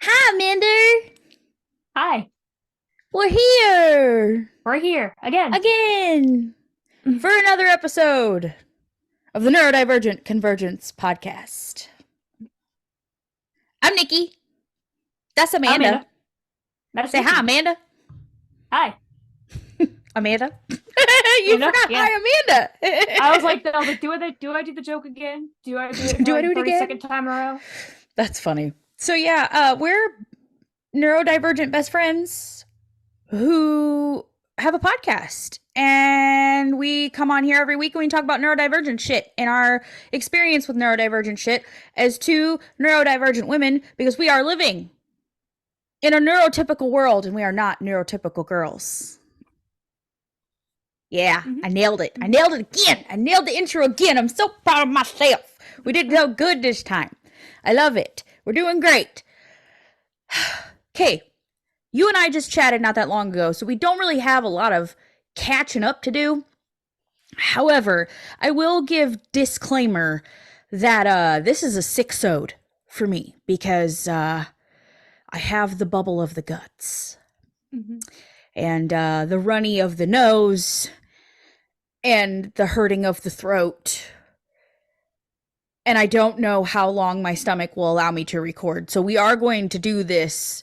Hi, Minder. Hi, We're here we're here again. again for another episode of the Neurodivergent Convergence podcast. I'm Nikki. That's I'm Amanda. Amanda. That's Say hi, Nikki. Amanda. Hi, Amanda. You Amanda. forgot Yeah. hi, Amanda. I was like, do I do the joke again? Do I do it for Do I do like it 32nd again? time in a row? That's funny. So yeah, we're neurodivergent best friends who have a podcast. And we come on here every week and we talk about neurodivergent shit and our experience with neurodivergent shit as two neurodivergent women because we are living in a neurotypical world and we are not neurotypical girls. Yeah, Mm-hmm. I nailed it. I Mm-hmm. nailed it again. I nailed the intro again. I'm so proud of myself. We did so good this time. I love it. We're doing great. Okay, you and I just chatted not that long ago, so we don't really have a lot of catching up to do. However, I will give disclaimer that this is a six-ode for me because I have the bubble of the guts Mm-hmm. and the runny of the nose and the hurting of the throat. And I don't know how long my stomach will allow me to record. So we are going to do this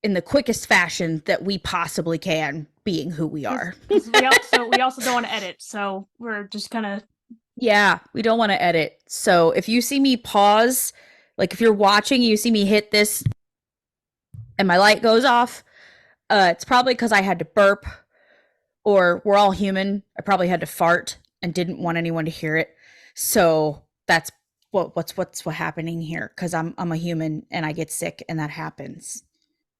in the quickest fashion that we possibly can, being who we are. Because we also don't want to edit, so we're just gonna. Yeah, we don't want to edit. So if you see me pause, like if you're watching, you see me hit this and my light goes off, it's probably because I had to burp or we're all human. I probably had to fart and didn't want anyone to hear it. So that's what's happening here because I'm a human and I get sick and that happens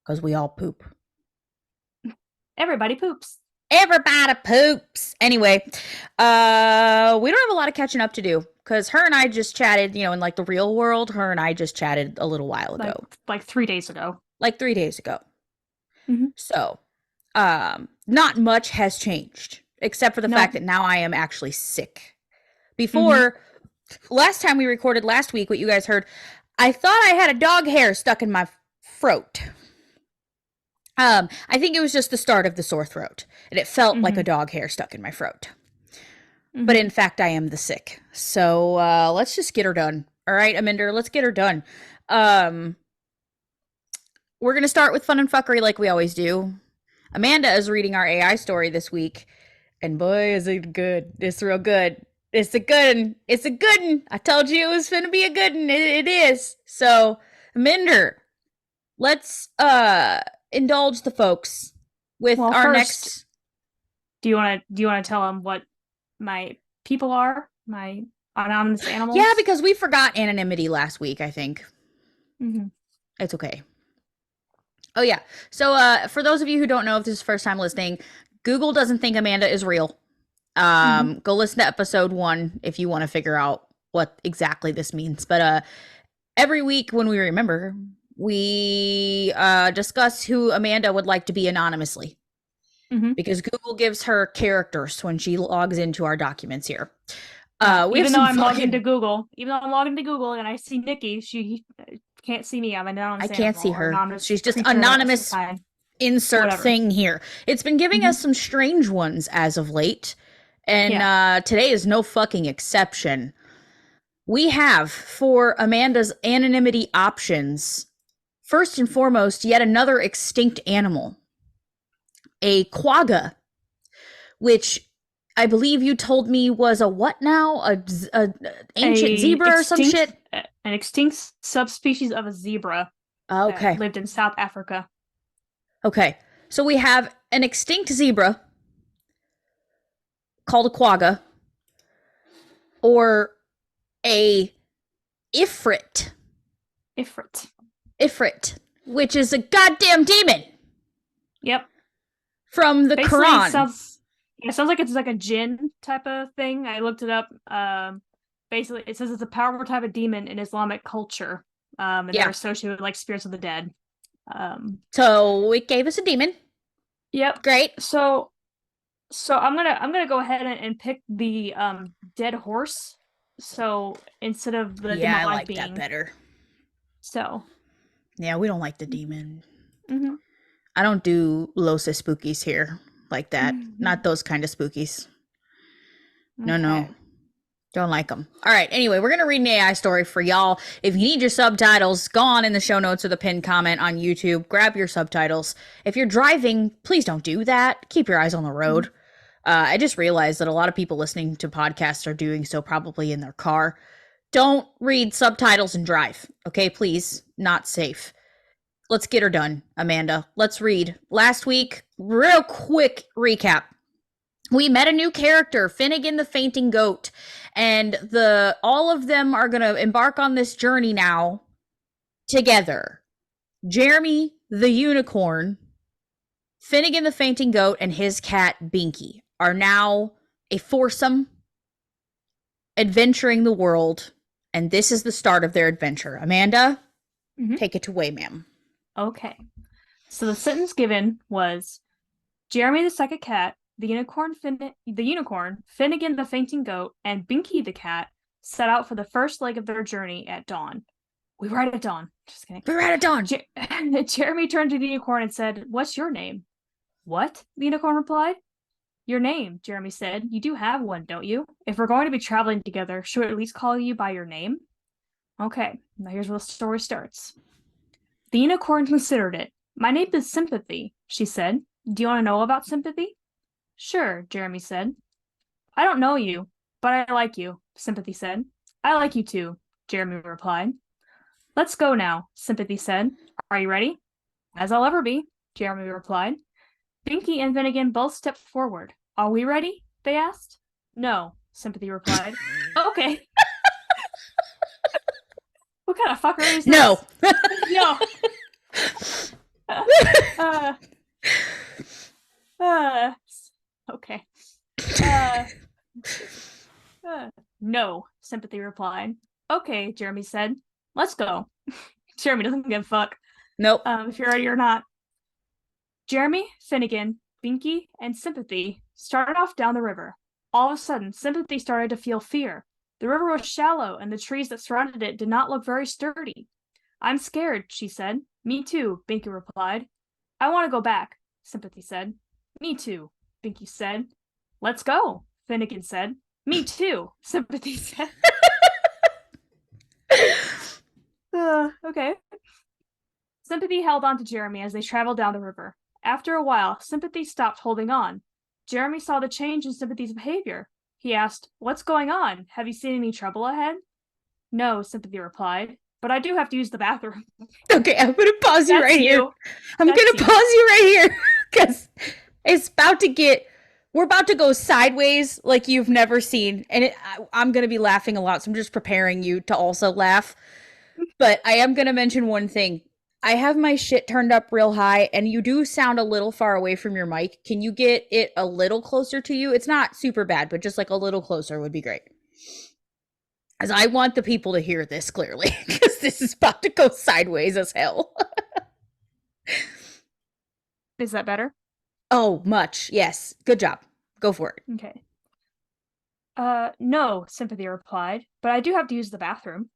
because we all poop. Everybody poops. Everybody poops. Anyway, we don't have a lot of catching up to do because her and I just chatted, in like the real world, her and I just chatted a little while Like ago, like 3 days ago. like 3 days ago. Mm-hmm. So, not much has changed except for the fact No. that now I am actually sick. Mm-hmm. Before, last time we recorded last week, what you guys heard, I thought I had a dog hair stuck in my throat. I think it was just the start of the sore throat, and it felt like a Mm-hmm. dog hair stuck in my throat. But Mm-hmm. in fact, I am the sick. So let's just get her done. All right, Aminder, let's get her done. Um, we're gonna start with fun and fuckery like we always do. Amanda is reading our AI story this week, and boy, is it good! It's real good. It's a good one. It's a good one. I told you it was gonna be a good one. It is. So, Minder, let's indulge the folks with Well, our first, next. do you want to tell them what my people are? My anonymous Yeah, animals. because we forgot anonymity last week. I think Mm-hmm. it's okay. Oh yeah. So for those of you who don't know, if this is first time listening, Google doesn't think Amanda is real. Mm-hmm. Go listen to episode 1 if you want to figure out what exactly this means. But every week when we remember, we discuss who Amanda would like to be anonymously Mm-hmm. because Google gives her characters when she logs into our documents here. We have Even though some I'm logged into fucking. Google, even though I'm logged into Google and I see Nikki, she can't see me. I'm an I anonymous can't see animal or her. anonymous She's just creature of some anonymous kind. insert Whatever. thing here. It's been giving Hmm. us some strange ones as of late, and Yeah. today is no fucking exception. We have for Amanda's anonymity options, first and foremost, yet another extinct animal, a quagga, which I believe you told me was a what now? A ancient A zebra or some extinct shit? an extinct subspecies of a zebra that Okay. lived in South Africa. Okay. So we have an extinct zebra called a quagga or a ifrit. Ifrit. Ifrit, which is a goddamn demon Yep. from the Basically Quran. sounds like it's like a jinn type of thing. I looked it up. Basically it says it's a powerful type of demon in Islamic culture. And they're Yeah. associated with like spirits of the dead. So it gave us a demon. Yep. Great. So I'm gonna go ahead and pick the dead horse. So instead of the Yeah, I demise like that being better. So, Yeah, we don't like the demon. mhm. I don't do Losa spookies here like that. Not those kind of spookies. No, no. Okay. Don't like them. All right. Anyway, we're going to read an AI story for y'all. If you need your subtitles, go on in the show notes or the pinned comment on YouTube. Grab your subtitles. If you're driving, please don't do that. Keep your eyes on the road. I just realized that a lot of people listening to podcasts are doing so probably in their car. Don't read subtitles and drive. Okay, please. Not safe. Let's get her done, Amanda. Let's read. Last week, real quick recap. We met a new character, Finnegan the Fainting Goat, and the all of them are going to embark on this journey now together. Jeremy the Unicorn, Finnegan the Fainting Goat, and his cat Binky are now a foursome adventuring the world, and this is the start of their adventure. Amanda, take it away, ma'am. Okay. So the sentence given was Jeremy the second cat, the unicorn, Finnegan the fainting goat, and Binky the cat set out for the first leg of their journey at dawn. We ride at dawn. Just kidding. We ride at dawn. Jeremy turned to the unicorn and said, "What's your name?" "What?" the unicorn replied. "Your name," Jeremy said. "You do have one, don't you? If we're going to be traveling together, should we at least call you by your name?" Okay, now here's where the story starts. The unicorn considered it. "My name is Sympathy," she said. "Do you want to know about Sympathy?" "Sure," Jeremy said. "I don't know you, but I like you," Sympathy said. "I like you too," Jeremy replied. "Let's go now," Sympathy said. "Are you ready?" "As I'll ever be," Jeremy replied. Binky and Finnegan both stepped forward. "Are we ready?" they asked. "No," Sympathy replied. "Okay." What kind of fuckery is this? No. No. Okay. No, Sympathy replied. "Okay," Jeremy said. "Let's go." Jeremy doesn't give a fuck. Nope. If you're ready or not. Jeremy, Finnegan, Binky, and Sympathy started off down the river. All of a sudden, Sympathy started to feel fear. The river was shallow, and the trees that surrounded it did not look very sturdy. "I'm scared," she said. "Me too," Binky replied. "I want to go back," Sympathy said. "Me too," Binky said. "Let's go," Finnegan said. "Me too," Sympathy said. Okay. Sympathy held on to Jeremy as they traveled down the river. After a while, Sympathy stopped holding on. Jeremy saw the change in Sympathy's behavior. He asked, "What's going on? Have you seen any trouble ahead?" "No," Sympathy replied, "but I do have to use the bathroom." Okay, I'm going to pause you right here. I'm going to pause you right here because it's about to get, we're about to go sideways like you've never seen. And I'm going to be laughing a lot. So I'm just preparing you to also laugh. But I am going to mention one thing. I have my shit turned up real high and you do sound a little far away from your mic. Can you get it a little closer to you? It's not super bad, but just like a little closer would be great. As I want the people to hear this clearly because this is about to go sideways as hell. Is that better? Oh, much. Yes. Good job. Go for it. Okay. No, Sympathy replied, "but I do have to use the bathroom."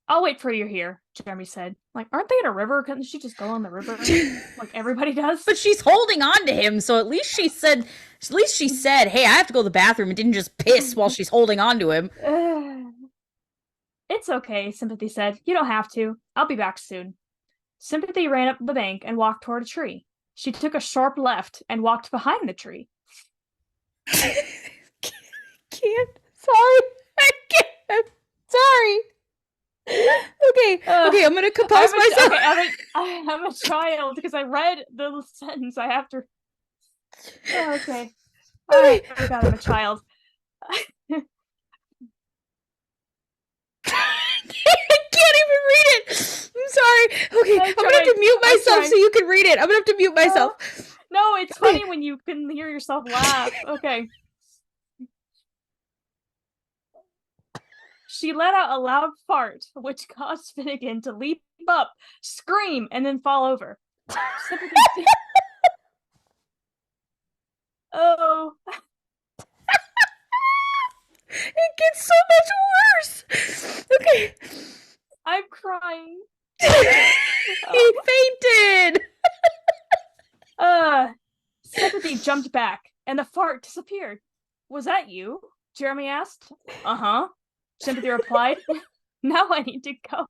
"I'll wait for you here," Jeremy said. Like, aren't they in a river? Couldn't she just go on the river like everybody does? But she's holding on to him, so at least she said, "Hey, I have to go to the bathroom," and didn't just piss while she's holding on to him. "It's okay," Sympathy said. "You don't have to. I'll be back soon." Sympathy ran up the bank and walked toward a tree. She took a sharp left and walked behind the tree. Can't. Sorry. I can't. Sorry. Okay, I'm gonna compose myself. Okay, I'm a child because I read the sentence. I have to. Oh, okay. Okay. Oh my god, I'm a child. I can't even read it. I'm sorry. Okay, I'm gonna have to mute myself so you can read it. I'm gonna have to mute myself. No, it's funny when you can hear yourself laugh. Okay. She let out a loud fart, which caused Finnegan to leap up, scream, and then fall over. Sympathy. Oh. It gets so much worse. Okay. I'm crying. He fainted. Sympathy jumped back, and the fart disappeared. Was that you? Jeremy asked. Uh-huh, Sympathy replied. Now I need to go.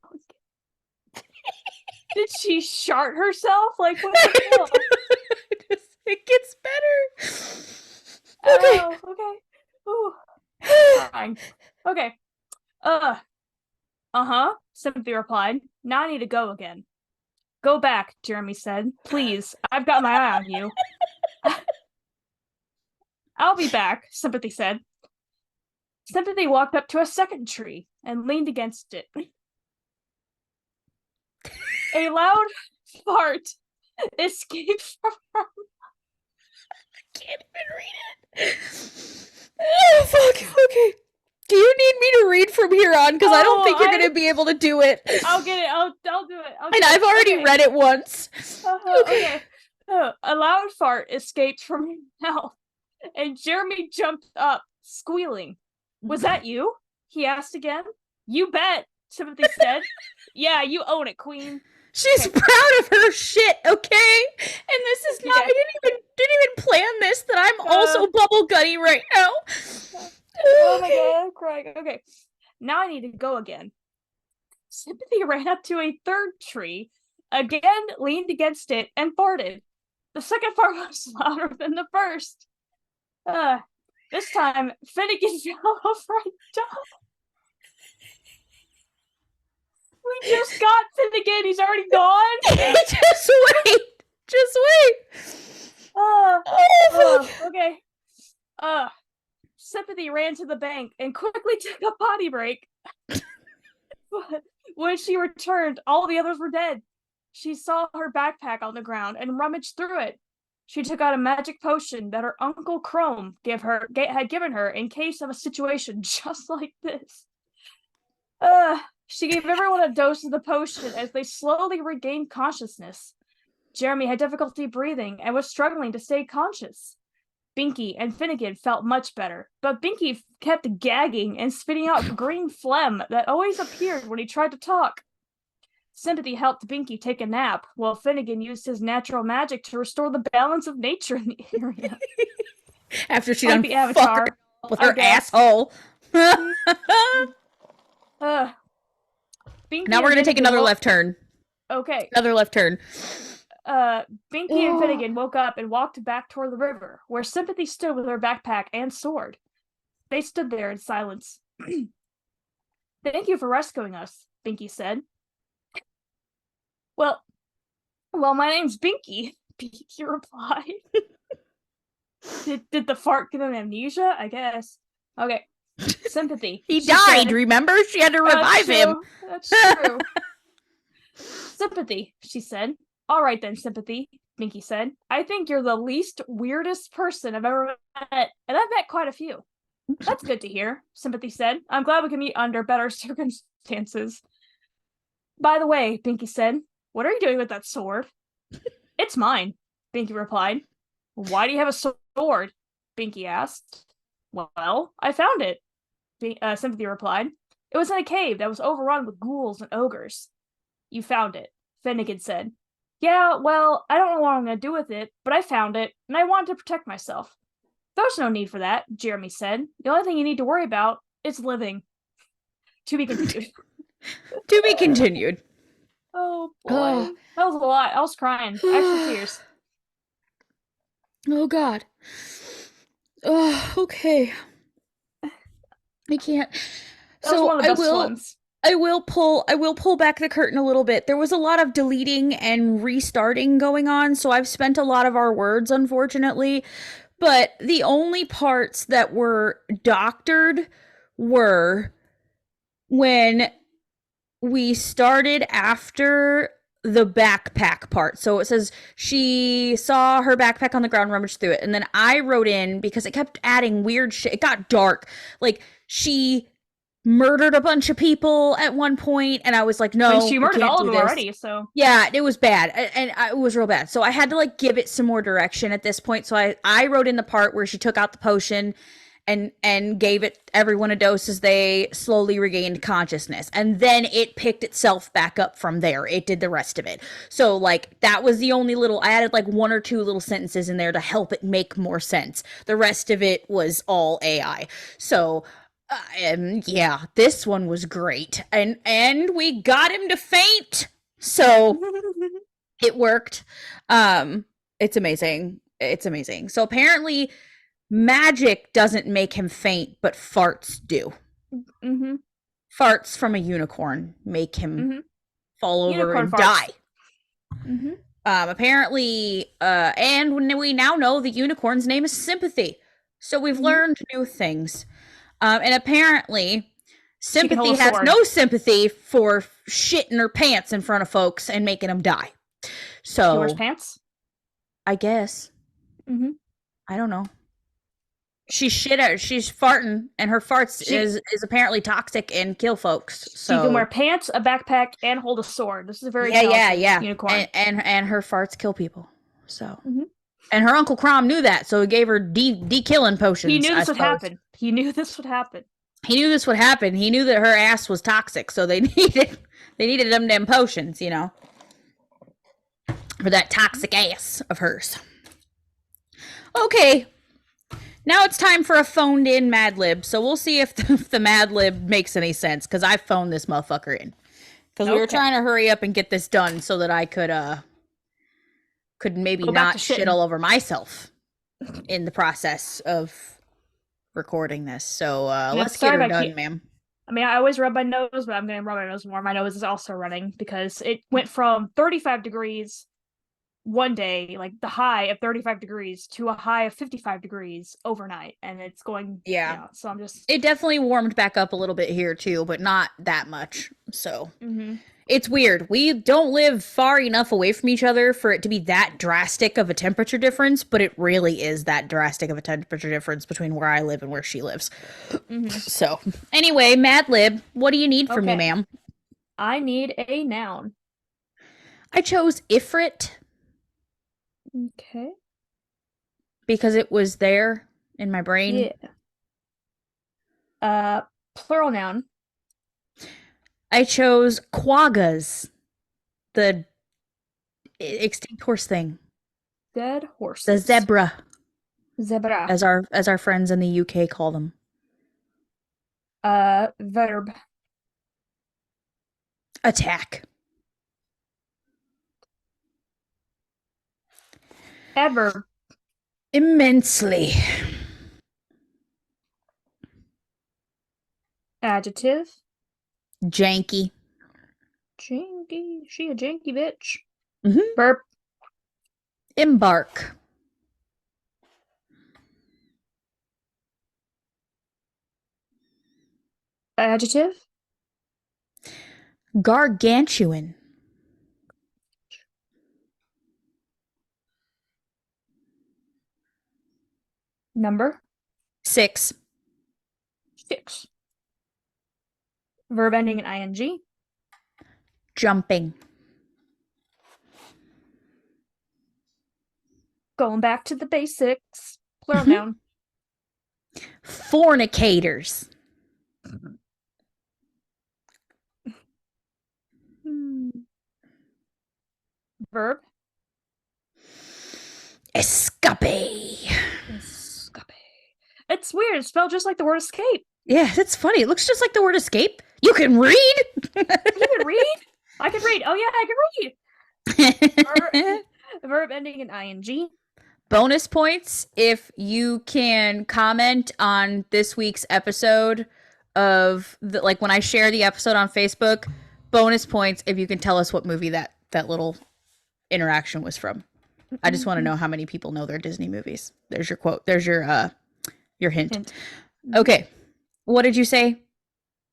Did she shart herself? Like, what the hell? It gets better. Okay. Oh, okay. Ooh. Fine. Okay. Uh-huh, Sympathy replied. Now I need to go again. Go back, Jeremy said. Please, I've got my eye on you. I'll be back, Sympathy said. Sympathy walked up to a second tree and leaned against it. A loud fart escaped from her. I can't even read it. Oh, fuck. Okay. Do you need me to read from here on? Because I don't think you're going to be able to do it. I'll get it. I'll do it. And I've already read it once. Okay. A loud fart escaped from her mouth, and Jeremy jumped up, squealing. Was that you? He asked again. You bet, Sympathy said. Yeah, you own it, Queen. She's proud of her shit, okay? And this is not. I didn't even plan this. That I'm also bubble gutty right now. Oh my god, I'm crying. Okay, now I need to go again. Sympathy ran up to a third tree, again leaned against it, and farted. The second fart was louder than the first. This time, Finnegan fell off right down. We just got Finnegan. He's already gone. Just wait. Just wait. Okay. Sympathy ran to the bank and quickly took a potty break. But when she returned, all the others were dead. She saw her backpack on the ground and rummaged through it. She took out a magic potion that her Uncle Chrome had given her in case of a situation just like this. She gave everyone a dose of the potion as they slowly regained consciousness. Jeremy had difficulty breathing and was struggling to stay conscious. Binky and Finnegan felt much better, but Binky kept gagging and spitting out green phlegm that always appeared when he tried to talk. Sympathy helped Binky take a nap, while Finnegan used his natural magic to restore the balance of nature in the area. After she done fucked her up with her asshole. Now we're gonna take another left turn. Okay. Another left turn. Binky and Finnegan woke up and walked back toward the river, where Sympathy stood with her backpack and sword. They stood there in silence. Thank you for rescuing us, Binky said. Well, my name's Binky, Binky replied. Did the fart give him amnesia? I guess. Okay. Sympathy. He died, said, remember? She had to revive him. That's true. Sympathy, she said. All right then, Sympathy, Binky said. I think you're the least weirdest person I've ever met, and I've met quite a few. That's good to hear, Sympathy said. I'm glad we can meet under better circumstances. By the way, Binky said, what are you doing with that sword? It's mine, Binky replied. Why do you have a sword? Binky asked. Well, I found it, Sympathy replied. It was in a cave that was overrun with ghouls and ogres. You found it, Finnegan said. Yeah, well, I don't know what I'm going to do with it, but I found it, and I wanted to protect myself. There's no need for that, Jeremy said. The only thing you need to worry about is living. To be continued. To be continued. Oh, boy. That was a lot. I was crying. Actual tears. Oh, God. Oh, okay. I can't. That was one of the best ones. I will pull back the curtain a little bit. There was a lot of deleting and restarting going on, so I've spent a lot of our words, unfortunately. But the only parts that were doctored were when we started after the backpack part. So it says she saw her backpack on the ground, rummaged through it. And then I wrote in, because it kept adding weird shit. It got dark. Like, she murdered a bunch of people at one point, and I was like, no, she murdered all of them already, so yeah, it was bad, and it was real bad. So I had to like give it some more direction at this point. So I wrote in the part where she took out the potion and gave everyone a dose as they slowly regained consciousness, and then it picked itself back up from there. It did the rest of it. So like that was the only little, I added like one or two little sentences in there to help it make more sense. The rest of it was all AI. So yeah, this one was great, and we got him to faint, so it worked. It's amazing. It's amazing. So apparently, magic doesn't make him faint, but farts do. Mm-hmm. Farts from a unicorn make him fall over Unicorn and farts. die. Mm-hmm. Apparently, and we now know the unicorn's name is Sympathy. So we've learned new things. And apparently, Sympathy has no sympathy for shitting her pants in front of folks and making them die. So she wears pants? I guess. Mm-hmm. I don't know. She's farting, and her farts is apparently toxic and kill folks. So she can wear pants, a backpack, and hold a sword. This is a very talented unicorn. And her farts kill people. So and her Uncle Crom knew that, so he gave her de-killing potions. He knew this would happen. He knew this would happen. He knew this would happen. He knew that her ass was toxic, so they needed them potions, you know, for that toxic ass of hers. Okay. Now it's time for a phoned-in Madlib, so we'll see if the Madlib makes any sense, because I phoned this motherfucker in. Because we were trying to hurry up and get this done so that I could maybe not shit all over myself in the process of recording this. So let's get her done, ma'am. I mean, I always rub my nose, but I'm going to rub my nose more. My nose is also running because it went from 35 degrees one day, like the high of 35 degrees, to a high of 55 degrees overnight, and it's going so I'm just, it definitely warmed back up a little bit here too, but not that much. So it's weird. We don't live far enough away from each other for it to be that drastic of a temperature difference, but it really is that drastic of a temperature difference between where I live and where she lives. So anyway, Madlib, what do you need from me, ma'am? I need a noun. I chose Ifrit. Okay. Because it was there in my brain. Yeah. Plural noun. I chose Quaggas, the extinct horse thing. Dead horses. The zebra. Zebra. As our friends in the UK call them. Verb. Attack. Adverb. Immensely. Adjective. Janky. Janky. She a janky bitch. Mm-hmm. Verb. Embark. Adjective. Gargantuan. Number. 6. 6. Verb ending in ing. Jumping. Going back to the basics. Plural noun. Fornicators. Verb. Escape. It's weird. It's spelled just like the word escape. Yeah, that's funny. It looks just like the word escape. You can read? You can read? I can read. Oh, yeah, I can read. Verb ending in ing. Bonus points if you can comment on this week's episode of like when I share the episode on Facebook. Bonus points if you can tell us what movie that little interaction was from. I just want to know how many people know their Disney movies. There's your quote. There's your hint. Okay. What did you say?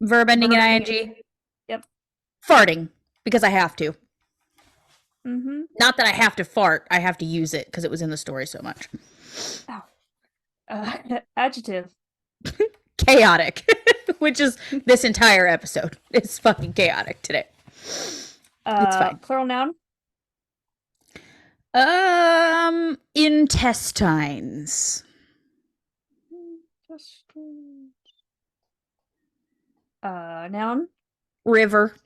Verb ending in ing? Yep. Farting, because I have to. Mm-hmm. Not that I have to fart. I have to use it because it was in the story so much. Adjective. Chaotic, which is this entire episode. It's fucking chaotic today. It's fine. Plural noun. Intestines. Noun. River.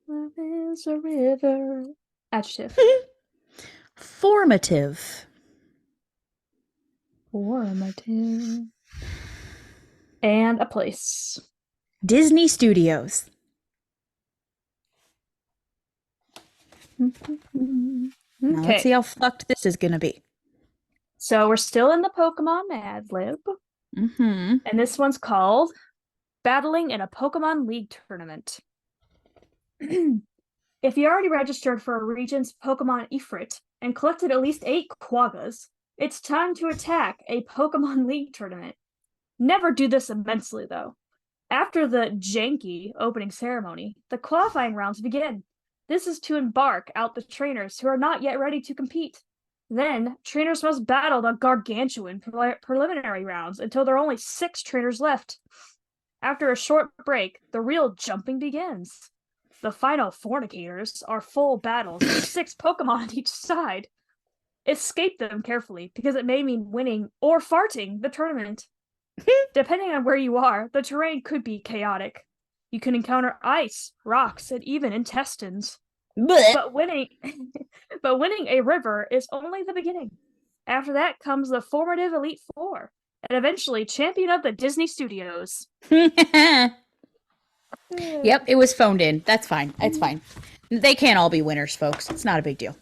Love is a river. Adjective. Formative. Formative. And a place. Disney Studios. Now let's see Okay. how fucked this is gonna be. So we're still in the Pokemon Madlib. Mm-hmm. And this one's called Battling in a Pokemon League Tournament. If you already registered for a region's Pokemon Ifrit and collected at least 8 Quaggas, it's time to attack a Pokemon League tournament. Never do this immensely, though. After the janky opening ceremony, the qualifying rounds begin. This is to embark out the trainers who are not yet ready to compete. Then, trainers must battle the gargantuan preliminary rounds until there are only 6 trainers left. After a short break, the real jumping begins. The final fornicators are full battles with 6 Pokemon on each side. Escape them carefully, because it may mean winning or farting the tournament. Depending on where you are, the terrain could be chaotic. You can encounter ice, rocks, and even intestines. Blech. But winning but winning a river is only the beginning. After that comes the formative Elite Four, and eventually champion of the Disney Studios. Yep, it was phoned in. That's fine. It's fine. They can't all be winners, folks. It's not a big deal.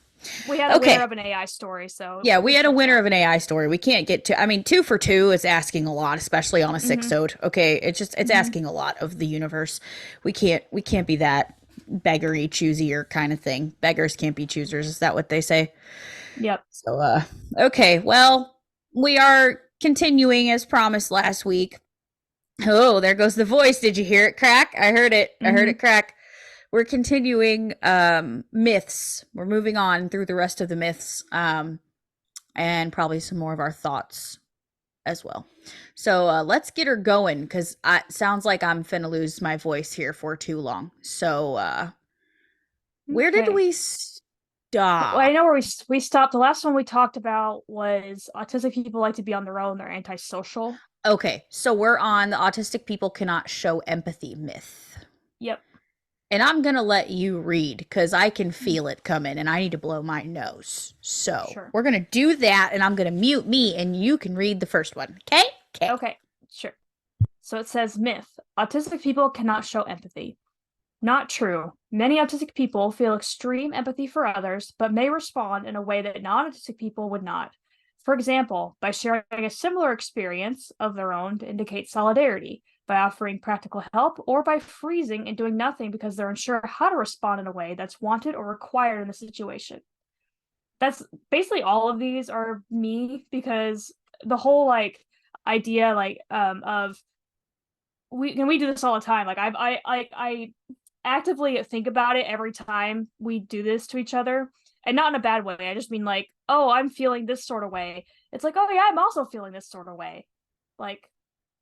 We had a winner of an AI story, so yeah, we had a winner of an AI story. We can't get to. I mean, 2 for 2 is asking a lot, especially on a 6-ode. Okay, it's asking a lot of the universe. We can't be that beggary choosier kind of thing. Beggars can't be choosers. Is that what they say? Yep. So, okay. Well, we are continuing as promised last week. Oh, there goes the voice. Did you hear it crack? I heard it. I heard it crack. We're continuing myths. We're moving on through the rest of the myths, and probably some more of our thoughts as well. So let's get her going, because it sounds like I'm finna lose my voice here for too long. So where did we stop? Well, I know where we stopped. The last one we talked about was autistic people like to be on their own. They're antisocial. Okay, so we're on the autistic people cannot show empathy myth. Yep. And I'm going to let you read, because I can feel it coming and I need to blow my nose. So we're going to do that, and I'm going to mute me and you can read the first one. Okay? Okay, sure. So it says myth. Autistic people cannot show empathy. Not true. Many autistic people feel extreme empathy for others, but may respond in a way that non-autistic people would not. For example, by sharing a similar experience of their own to indicate solidarity, by offering practical help, or by freezing and doing nothing because they're unsure how to respond in a way that's wanted or required in the situation. That's basically all of these are me, because the whole idea of we do this all the time. Like I actively think about it every time we do this to each other, and not in a bad way. I just mean like, oh, I'm feeling this sort of way. It's like, oh yeah, I'm also feeling this sort of way. Like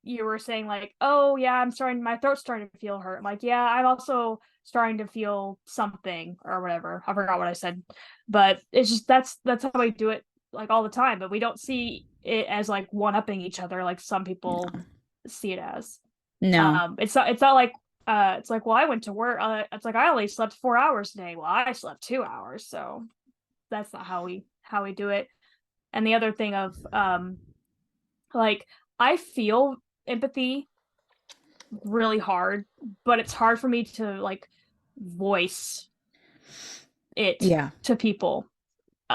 you were saying, like, oh yeah, my throat's starting to feel hurt. I'm like, yeah, I'm also starting to feel something or whatever. I forgot what I said, but it's just that's how I do it like all the time. But we don't see it as like one-upping each other like some people see it as. No. It's not like it's like, well, I went to work. It's like I only slept 4 hours today. Well, I slept 2 hours, so that's not how we do it. And the other thing of like I feel empathy really hard, but it's hard for me to like voice it to people.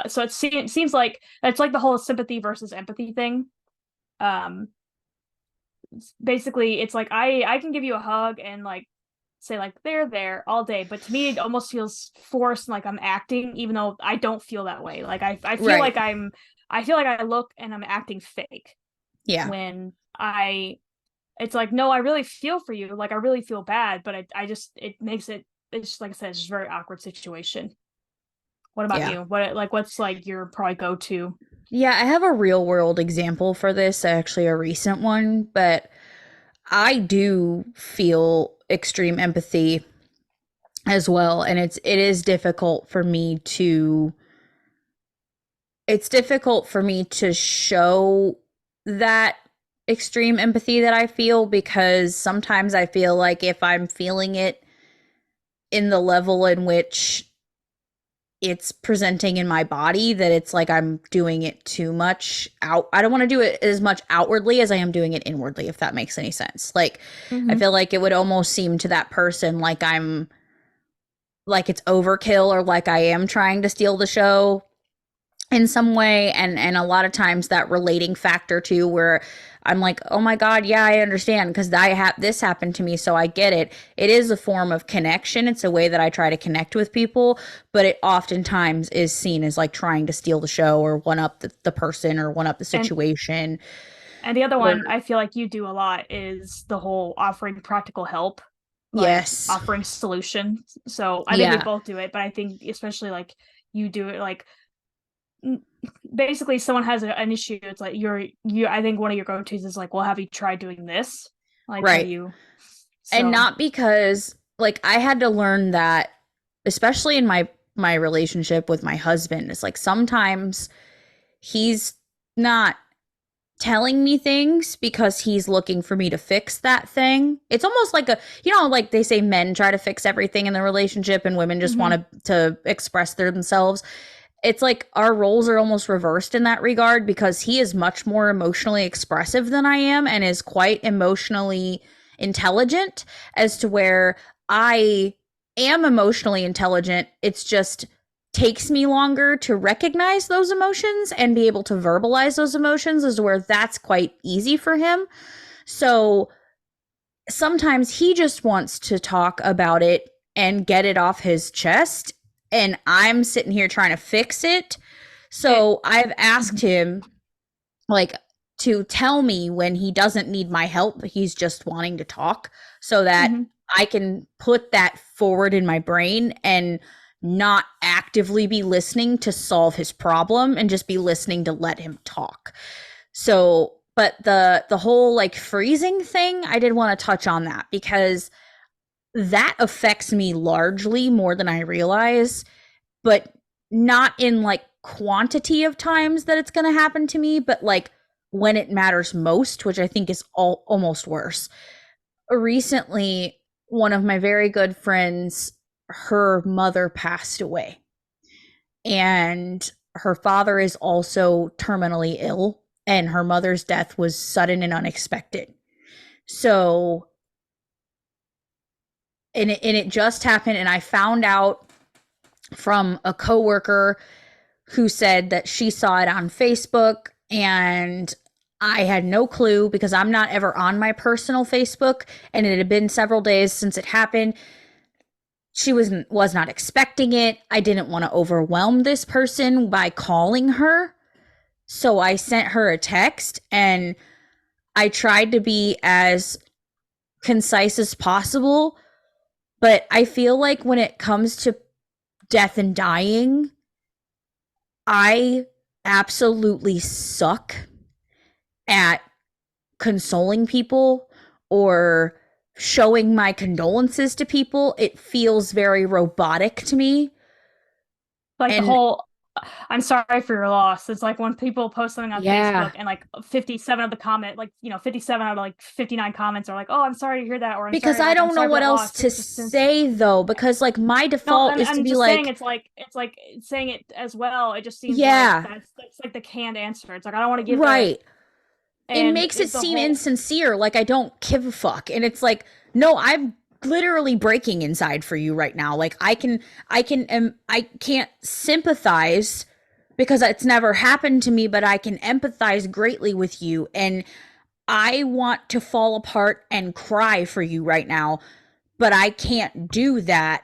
So it seems like it's like the whole sympathy versus empathy thing. Basically, it's like I can give you a hug and like say like they're there all day, but to me it almost feels forced and like I'm acting, even though I don't feel that way. Like I feel like I feel like I look and I'm acting fake. Yeah. When it's like, no, I really feel for you. Like I really feel bad, but it makes it's just, like I said, it's just a very awkward situation. What about you? What's like your probably go-to? Yeah, I have a real world example for this, actually a recent one, but I do feel extreme empathy as well, and it is difficult for me to show that extreme empathy that I feel, because sometimes I feel like if I'm feeling it in the level in which it's presenting in my body, that it's like I'm doing it too much out. I don't want to do it as much outwardly as I am doing it inwardly, if that makes any sense. Like, I Mm-hmm. feel like it would almost seem to that person like I'm like it's overkill, or like I am trying to steal the show in some way. And a lot of times that relating factor too, where I'm like, oh my god, yeah, I understand, because this happened to me, so I get it. It is a form of connection. It's a way that I try to connect with people, but it oftentimes is seen as like trying to steal the show, or one up the person, or one up the And situation. the other Or one I feel like you do a lot is the whole offering practical help, like yes, offering solutions. So I think we yeah, both do it, but I think especially like you do it like basically someone has an issue. It's like you. I think one of your go-tos is like, well, have you tried doing this? Like, have right. you? And So. not because like I had to learn that, especially in my relationship with my husband. It's like sometimes he's not telling me things because he's looking for me to fix that thing. It's almost like like they say men try to fix everything in the relationship and women just Mm-hmm. want to express themselves. It's like our roles are almost reversed in that regard, because he is much more emotionally expressive than I am, and is quite emotionally intelligent, as to where I am emotionally intelligent. It's just takes me longer to recognize those emotions and be able to verbalize those emotions, is where that's quite easy for him. So sometimes he just wants to talk about it and get it off his chest, and I'm sitting here trying to fix it. It. So I've asked Mhm. him, like, to tell me when he doesn't need my help, he's just wanting to talk, so that Mhm. I can put that forward in my brain and not actively be listening to solve his problem, and just be listening to let him talk. So, but the whole like freezing thing, I did want to touch on that, because that affects me largely more than I realize, but not in like quantity of times that it's going to happen to me, but like when it matters most, which I think is almost worse. Recently, one of my very good friends, her mother passed away, and her father is also terminally ill, and her mother's death was sudden and unexpected. So, and it just happened, and I found out from a coworker who said that she saw it on Facebook, and I had no clue, because I'm not ever on my personal Facebook, and it had been several days since it happened. She was not expecting it. I didn't want to overwhelm this person by calling her. So I sent her a text, and I tried to be as concise as possible, but I feel like when it comes to death and dying, I absolutely suck at consoling people or showing my condolences to people. It feels very robotic to me. Like the And whole I'm sorry for your loss. It's like when people post something on yeah, Facebook and like 57 of the comment, like 57 out of like 59 comments are like, "Oh, I'm sorry to hear that," or because I I'm don't know sorry for what that else loss." to It's just since say though, because like my no, default is to I'm be just saying like, it's like saying it as well. It just seems like yeah, that's like the canned answer. It's like I don't want to give a right. It and makes it the seem whole insincere, like I don't give a fuck. And it's like, no, I'm literally breaking inside for you right now. Like I can't sympathize because it's never happened to me, but I can empathize greatly with you. And I want to fall apart and cry for you right now, but I can't do that.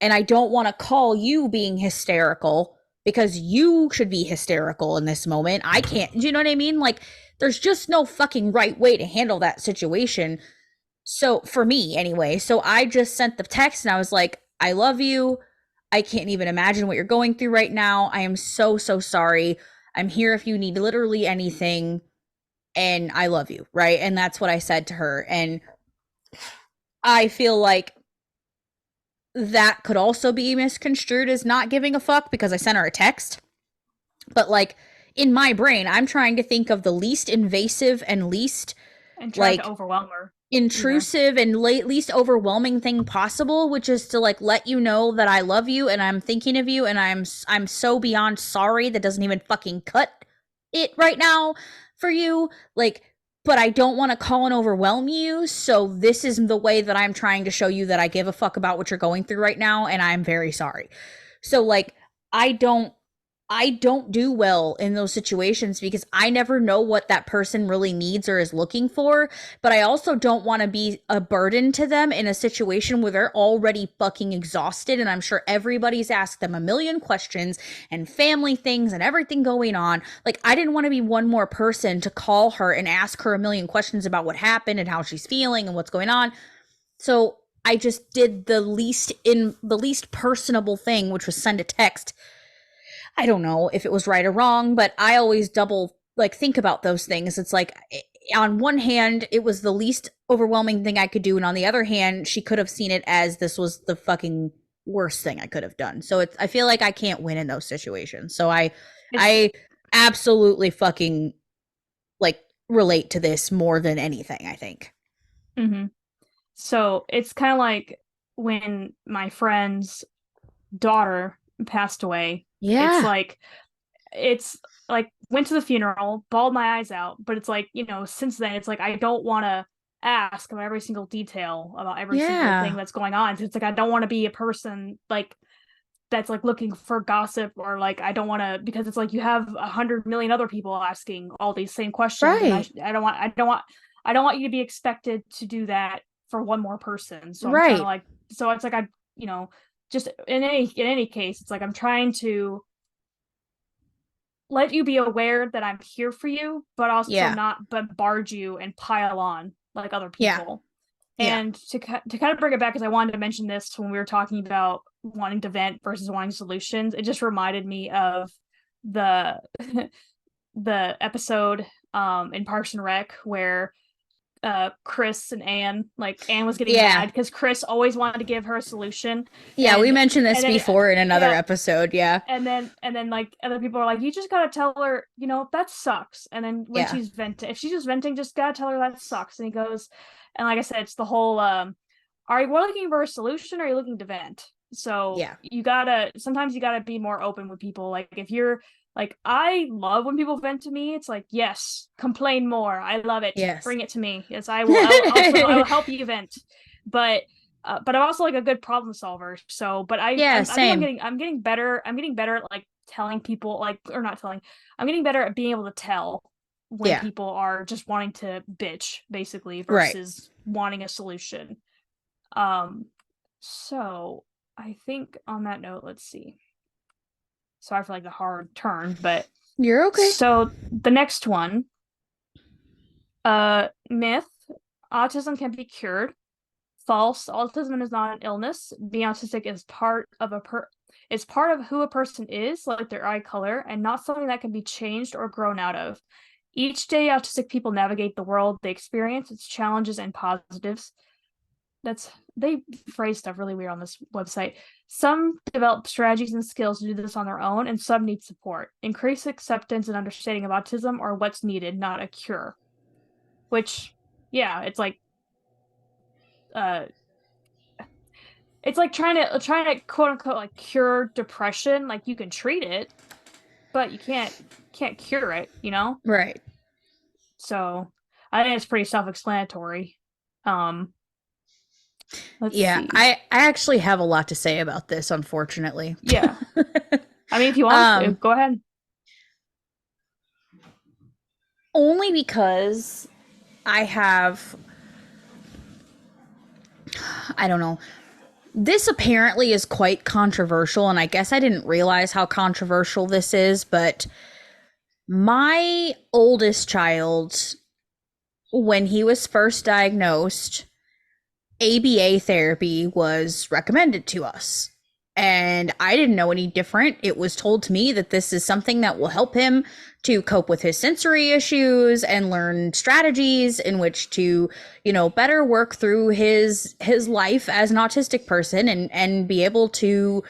And I don't want to call you being hysterical, because you should be hysterical in this moment. I can't. Do you know what I mean? Like, there's just no fucking right way to handle that situation. So, for me anyway, so I just sent the text and I was like, I love you. I can't even imagine what you're going through right now. I am so, so sorry. I'm here if you need literally anything. And I love you. Right. And that's what I said to her. And I feel like that could also be misconstrued as not giving a fuck, because I sent her a text. But like, in my brain, I'm trying to think of the least invasive and least And trying to like overwhelm her either. intrusive and least overwhelming thing possible, which is to like let you know that I love you and I'm thinking of you and I'm so beyond sorry that doesn't even fucking cut it right now for you. Like, but I don't want to call and overwhelm you. So this is the way that I'm trying to show you that I give a fuck about what you're going through right now and I'm very sorry. So like I don't I don't do well in those situations because I never know what that person really needs or is looking for. But I also don't want to be a burden to them in a situation where they're already fucking exhausted. And I'm sure everybody's asked them a million questions and family things and everything going on. Like, I didn't want to be one more person to call her and ask her a million questions about what happened and how she's feeling and what's going on. So I just did the least personable thing, which was send a text. I don't know if it was right or wrong, but I always double like think about those things. It's like on one hand, it was the least overwhelming thing I could do, and on the other hand, she could have seen it as this was the fucking worst thing I could have done. So it's I feel like I can't win in those situations. So It's I absolutely fucking like relate to this more than anything, I think. mm-hmm. So it's kind of like when my friend's daughter passed away. It's Yeah. like it's like went to the funeral, bawled my eyes out, but it's like, since then it's like I don't want to ask about every single detail about every single thing Yeah. that's going on. It's like I don't want to be a person like that's like looking for gossip, or like I don't want to, because it's like you have 100 million other people asking all these same questions, and Right. I don't want you to be expected to do that for one more person. So I'm trying to Right. like, so it's like you know just in any case, it's like I'm trying to let you be aware that I'm here for you, but also Yeah. not bombard you and pile on like other Yeah. people. Yeah. And to kind of bring it back, because I wanted to mention this when we were talking about wanting to vent versus wanting solutions, it just reminded me of the the episode in Parks and Rec where Chris and Anne, like Anne was getting Yeah. mad because Chris always wanted to give her a solution, Yeah, we and mentioned this and then before in another yeah, episode. Yeah. and then like other people are like, you just gotta tell her, that sucks. And then when Yeah. she's venting, if she's just venting, just gotta tell her that sucks. And he goes, and like I said, it's the whole are you looking for a solution, or are you looking to vent? So Yeah. sometimes you gotta be more open with people. Like if you're like, I love when people vent to me. It's like, yes, complain more. I love it. Yes. Bring it to me. Yes, I will. I will help you vent. But I'm also like a good problem solver. So, but Yeah, I think same. I'm getting better. I'm getting better at like telling people, like, or not telling. I'm getting better at being able to tell when Yeah. people are just wanting to bitch, basically, Right. versus wanting a solution. Um, so I think on that note, let's see. Sorry for like the hard turn, but You're okay. so the next one, myth: autism can be cured. False: autism is not an illness. Being autistic is part of it's part of who a person is, like their eye color, and not something that can be changed or grown out of. Each day, autistic people navigate the world they experience, its challenges and positives. They phrase stuff really weird on this website. Some develop strategies and skills to do this on their own, and some need support. Increased acceptance and understanding of autism are what's needed, not a cure. Which, yeah, uh, it's like trying to quote unquote like cure depression. Like you can treat it, but you can't cure it. Right. So I think it's pretty self-explanatory. Um, let's Yeah, see. I actually have a lot to say about this, unfortunately. Yeah. I mean, if you want to, um go ahead. Only because I have I don't know. This apparently is quite controversial and I guess I didn't realize how controversial this is, but my oldest child, when he was first diagnosed, ABA therapy was recommended to us. And I didn't know any different. It was told to me that this is something that will help him to cope with his sensory issues and learn strategies in which to, better work through his life as an autistic person and be able to,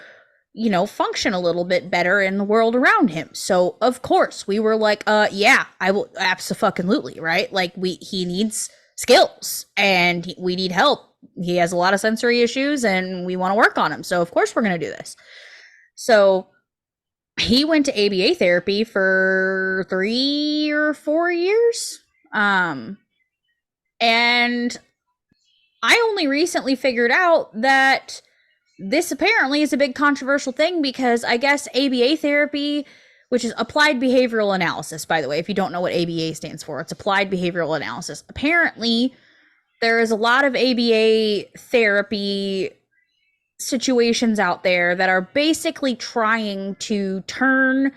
function a little bit better in the world around him. So of course we were like, yeah, I will, absolutely, right? Like he needs skills and we need help. He has a lot of sensory issues and we want to work on him. So of course we're going to do this. So he went to ABA therapy for 3 or 4 years. And I only recently figured out that this apparently is a big controversial thing because I guess ABA therapy, which is applied behavioral analysis, by the way, if you don't know what ABA stands for, it's applied behavioral analysis. Apparently, there is a lot of ABA therapy situations out there that are basically trying to turn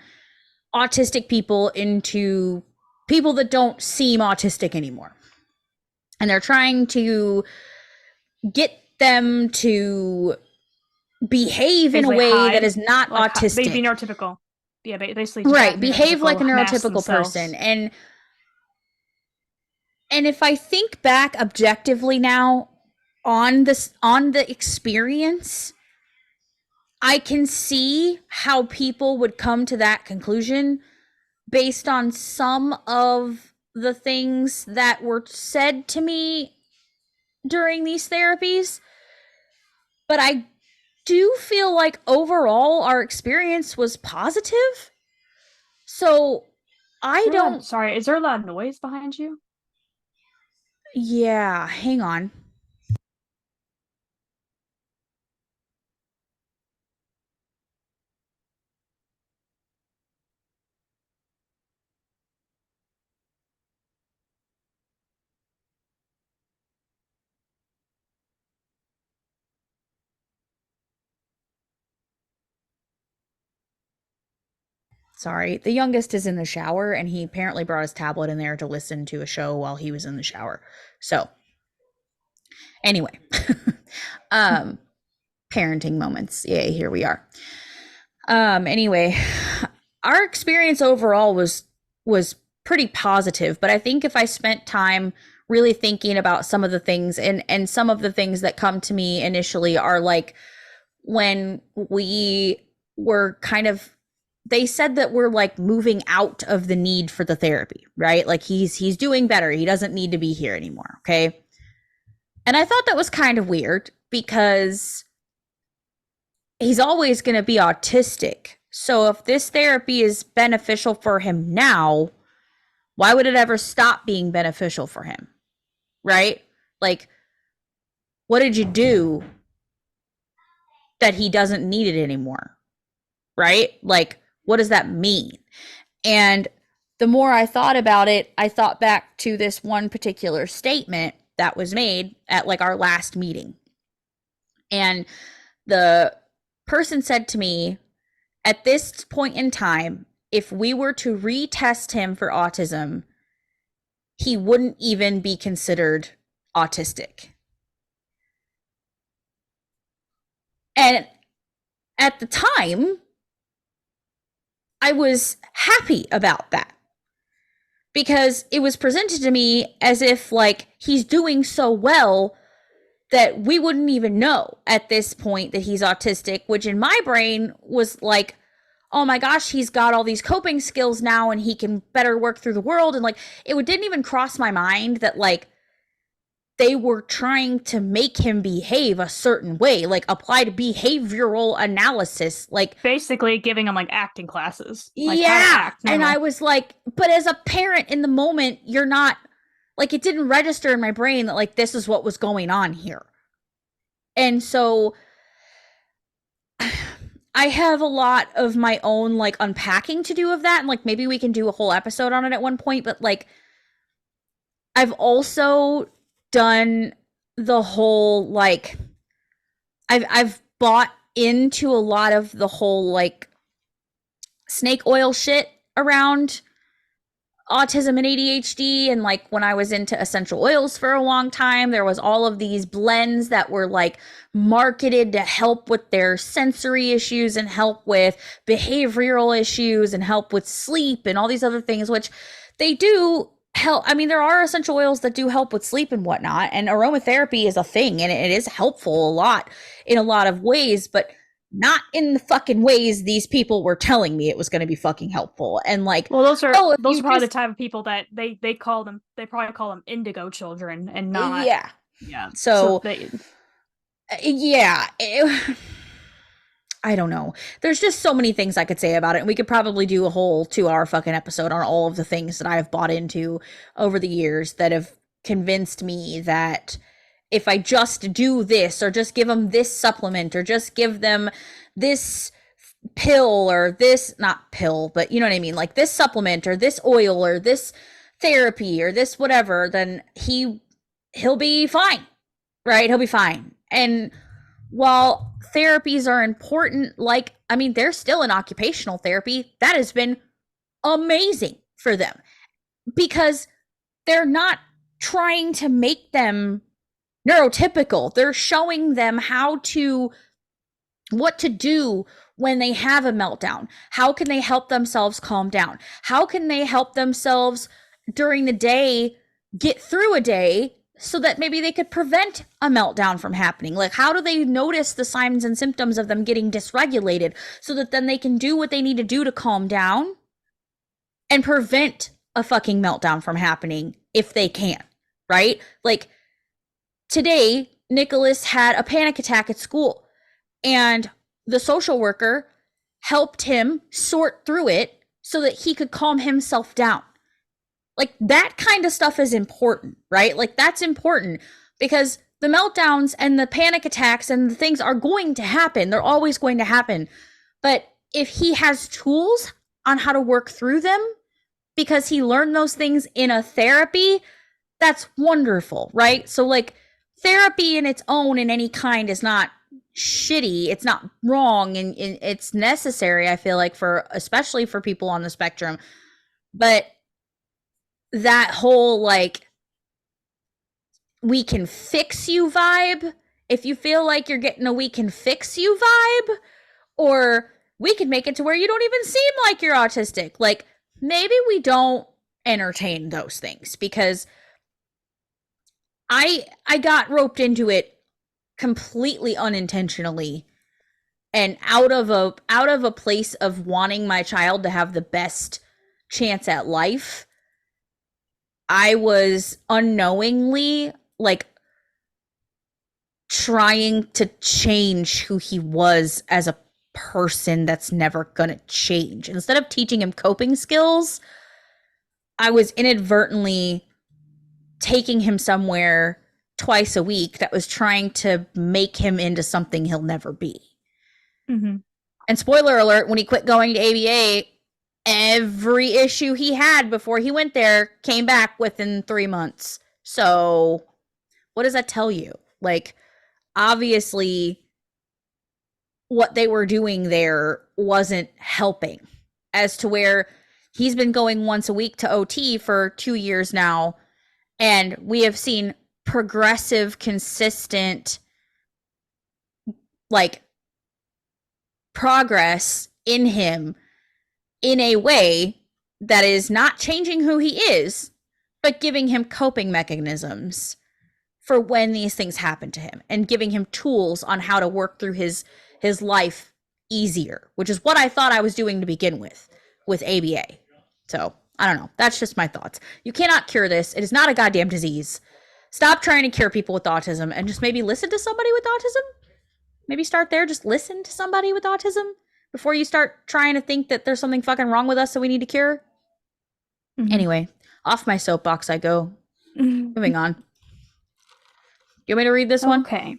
autistic people into people that don't seem autistic anymore. And they're trying to get them to behave in a way that is not like autistic. They be neurotypical. Yeah, basically. Right, behave like a neurotypical person. And if I think back objectively now on the experience, I can see how people would come to that conclusion based on some of the things that were said to me during these therapies. But I do feel like overall our experience was positive. So Sorry, is there a lot of noise behind you? Yeah, hang on. Sorry, the youngest is in the shower and he apparently brought his tablet in there to listen to a show while he was in the shower. So, anyway, parenting moments. Yay, here we are. Anyway, our experience overall was pretty positive, but I think if I spent time really thinking about some of the things and some of the things that come to me initially are like when we were kind of, they said that we're like moving out of the need for the therapy, right? Like he's doing better. He doesn't need to be here anymore. Okay. And I thought that was kind of weird because he's always going to be autistic. So if this therapy is beneficial for him now, why would it ever stop being beneficial for him? Right? Like, what did you do that he doesn't need it anymore? Right? Like, what does that mean? And the more I thought about it, I thought back to this one particular statement that was made at like our last meeting. And the person said to me, at this point in time, if we were to retest him for autism, he wouldn't even be considered autistic. And at the time, I was happy about that because it was presented to me as if like he's doing so well that we wouldn't even know at this point that he's autistic, which in my brain was like, oh my gosh, he's got all these coping skills now and he can better work through the world. And like, it didn't even cross my mind that like they were trying to make him behave a certain way, like applied behavioral analysis, like basically giving him like acting classes. Like yeah. And I was like, but as a parent in the moment, you're not like, it didn't register in my brain that like this is what was going on here. And so I have a lot of my own like unpacking to do of that. And like maybe we can do a whole episode on it at one point. But like I've also done the whole like I've bought into a lot of the whole like snake oil shit around autism and ADHD. And like when I was into essential oils for a long time, there was all of these blends that were like marketed to help with their sensory issues and help with behavioral issues and help with sleep and all these other things, which they do help. I mean, there are essential oils that do help with sleep and whatnot, and aromatherapy is a thing and it is helpful a lot in a lot of ways, but not in the fucking ways these people were telling me it was going to be fucking helpful. And like, Well, those are oh, if those you are probably just, the type of people that they probably call them indigo children and not yeah. yeah. So So, they yeah. I don't know. There's just so many things I could say about it. And we could probably do a whole 2 hour fucking episode on all of the things that I have bought into over the years that have convinced me that if I just do this or just give them this supplement or just give them this pill or this, not pill, but you know what I mean? Like this supplement or this oil or this therapy or this whatever, then he'll be fine. Right? He'll be fine. And while therapies are important, like, I mean, there's still an occupational therapy that has been amazing for them because they're not trying to make them neurotypical. They're showing them what to do when they have a meltdown. How can they help themselves calm down? How can they help themselves during the day get through a day so that maybe they could prevent a meltdown from happening? Like, how do they notice the signs and symptoms of them getting dysregulated so that then they can do what they need to do to calm down and prevent a fucking meltdown from happening if they can, right? Like, today, Nicholas had a panic attack at school, and the social worker helped him sort through it so that he could calm himself down. Like, that kind of stuff is important, right? Like, that's important because the meltdowns and the panic attacks and the things are going to happen. They're always going to happen. But if he has tools on how to work through them because he learned those things in a therapy, that's wonderful, right? So, like, therapy in its own in any kind is not shitty. It's not wrong, and it's necessary, I feel like, for especially for people on the spectrum. But that whole like we can fix you vibe, if you feel like you're getting a we can fix you vibe, or we can make it to where you don't even seem like you're autistic, like maybe we don't entertain those things because I got roped into it completely unintentionally and out of a place of wanting my child to have the best chance at life. I was unknowingly like trying to change who he was as a person that's never gonna change. Instead of teaching him coping skills, I was inadvertently taking him somewhere twice a week that was trying to make him into something he'll never be. mm-hmm. And spoiler alert, when he quit going to ABA, every issue he had before he went there came back within 3 months. So, what does that tell you? Like, obviously, what they were doing there wasn't helping, as to where he's been going once a week to OT for 2 years now, and we have seen progressive, consistent, like, progress in him in a way that is not changing who he is, but giving him coping mechanisms for when these things happen to him and giving him tools on how to work through his life easier, which is what I thought I was doing to begin with ABA. So, I don't know. That's just my thoughts. You cannot cure this. It is not a goddamn disease. Stop trying to cure people with autism and just maybe listen to somebody with autism. Maybe start there. Just listen to somebody with autism before you start trying to think that there's something fucking wrong with us that we need to cure. Mm-hmm. Anyway, off my soapbox I go. Moving on. You want me to read this one? Okay.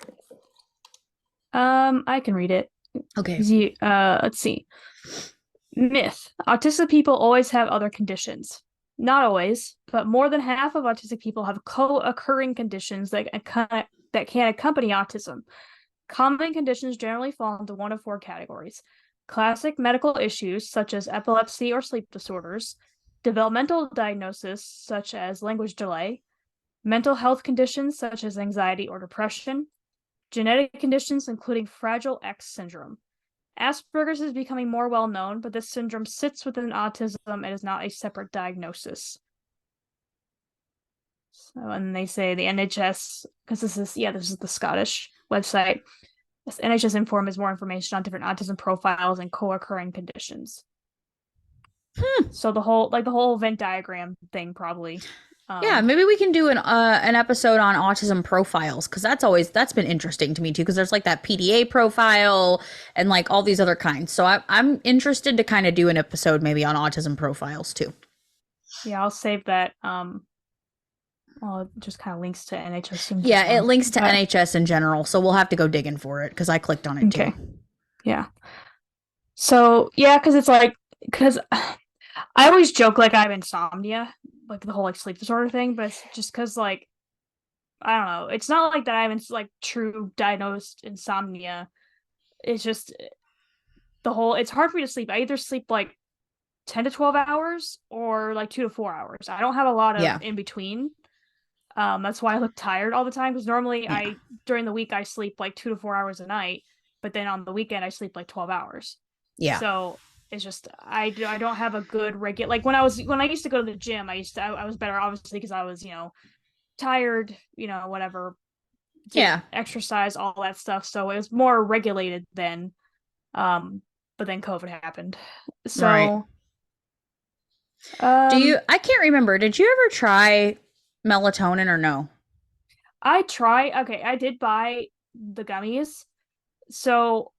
I can read it. Okay. Let's see. Myth. Autistic people always have other conditions. Not always, but more than half of autistic people have co-occurring conditions that can accompany autism. Common conditions generally fall into one of 4 categories: classic medical issues such as epilepsy or sleep disorders, developmental diagnosis such as language delay, mental health conditions such as anxiety or depression, genetic conditions including Fragile X syndrome. Asperger's is becoming more well known, but this syndrome sits within autism and is not a separate diagnosis. So, and they say the NHS, because this is the Scottish website. NHS Inform is more information on different autism profiles and co-occurring conditions. So the whole Venn diagram thing probably. Yeah, maybe we can do an episode on autism profiles, because that's been interesting to me too, because there's like that PDA profile and like all these other kinds. So I'm interested to kind of do an episode maybe on autism profiles too. Yeah, I'll save that. Well, it just kind of links to NHS. Yeah, it links to NHS in general, so we'll have to go digging for it because I clicked on it too. Yeah. So yeah, because it's like because I always joke like I have insomnia, like the whole like sleep disorder thing, but it's just because like I don't know. It's not like that I have like true diagnosed insomnia. It's just it's hard for me to sleep. I either sleep like 10 to 12 hours or like 2 to 4 hours. I don't have a lot of in between. That's why I look tired all the time, because normally during the week I sleep like 2 to 4 hours a night, but then on the weekend I sleep like 12 hours. Yeah. So it's just I don't have a good regular, like when I used to go to the gym, I was better obviously because I was, tired, whatever. Exercise, all that stuff. So it was more regulated then. But then COVID happened. So right. I can't remember. Did you ever try melatonin or no? I did buy the gummies. So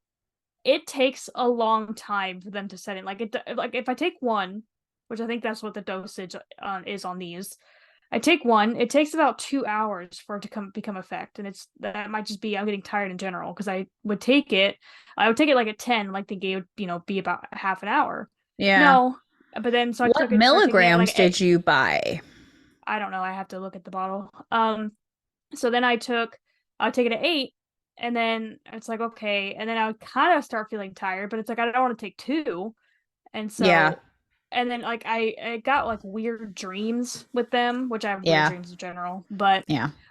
it takes a long time for them to set in. Like if I take one, which I think that's what the dosage is on these. I take one, it takes about 2 hours for it to become effect, and that might just be I'm getting tired in general, because I would take it like at 10, like thinking it would be about half an hour. Yeah. No, but then so I took it. What milligrams did you buy? I don't know. I have to look at the bottle. So then I take it at 8, and then it's like okay, and then I would kind of start feeling tired, but it's like I don't want to take 2, and so and then like I got like weird dreams with them, which I have weird dreams in general, but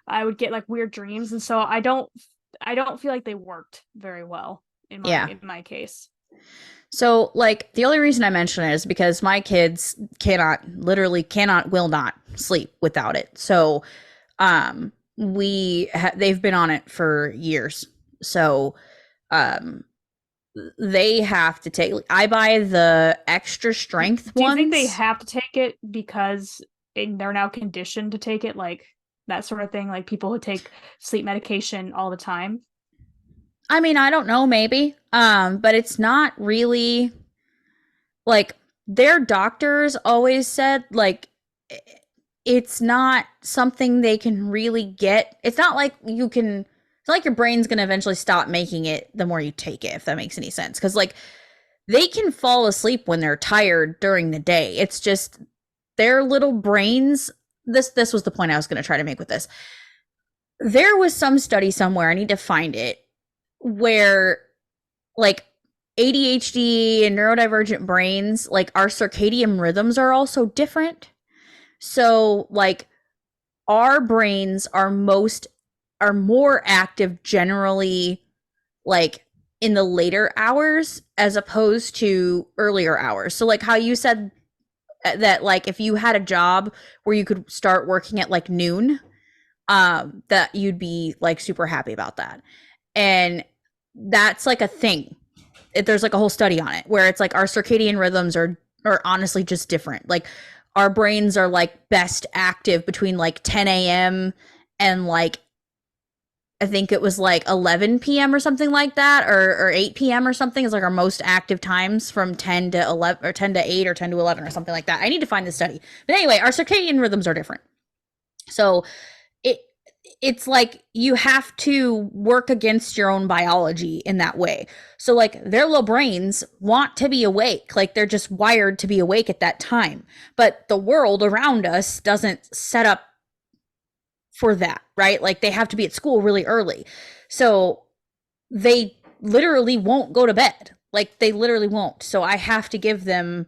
I would get like weird dreams, and so I don't feel like they worked very well in my case. So like the only reason I mention it is because my kids will not sleep without it. So they've been on it for years. So they have to take, I buy the extra strength ones. Do you think they have to take it because they're now conditioned to take it, like that sort of thing, like people who take sleep medication all the time? I mean, I don't know, maybe. But it's not really like their doctors always said, like, it's not something they can really get. It's not like it's not like your brain's going to eventually stop making it the more you take it, if that makes any sense. Because, like, they can fall asleep when they're tired during the day. It's just their little brains. This was the point I was going to try to make with this. There was some study somewhere, I need to find it, where, like, ADHD and neurodivergent brains, like, our circadian rhythms are also different. So, like, our brains are more active generally, like, in the later hours as opposed to earlier hours. So, like, how you said that, like, if you had a job where you could start working at like noon, that you'd be like super happy about that. And that's like a thing. There's like a whole study on it where it's like our circadian rhythms are honestly just different. Like, our brains are like best active between like 10 a.m. and like, I think it was like 11 p.m. or something like that, or 8 p.m. or something is like our most active times, from 10 to 11 or 10 to 8 or 10 to 11 or something like that. I need to find the study. But anyway, our circadian rhythms are different. So it's like you have to work against your own biology in that way. So, like, their little brains want to be awake. Like, they're just wired to be awake at that time. But the world around us doesn't set up for that, right? Like, they have to be at school really early. So they literally won't go to bed. Like, they literally won't. So I have to give them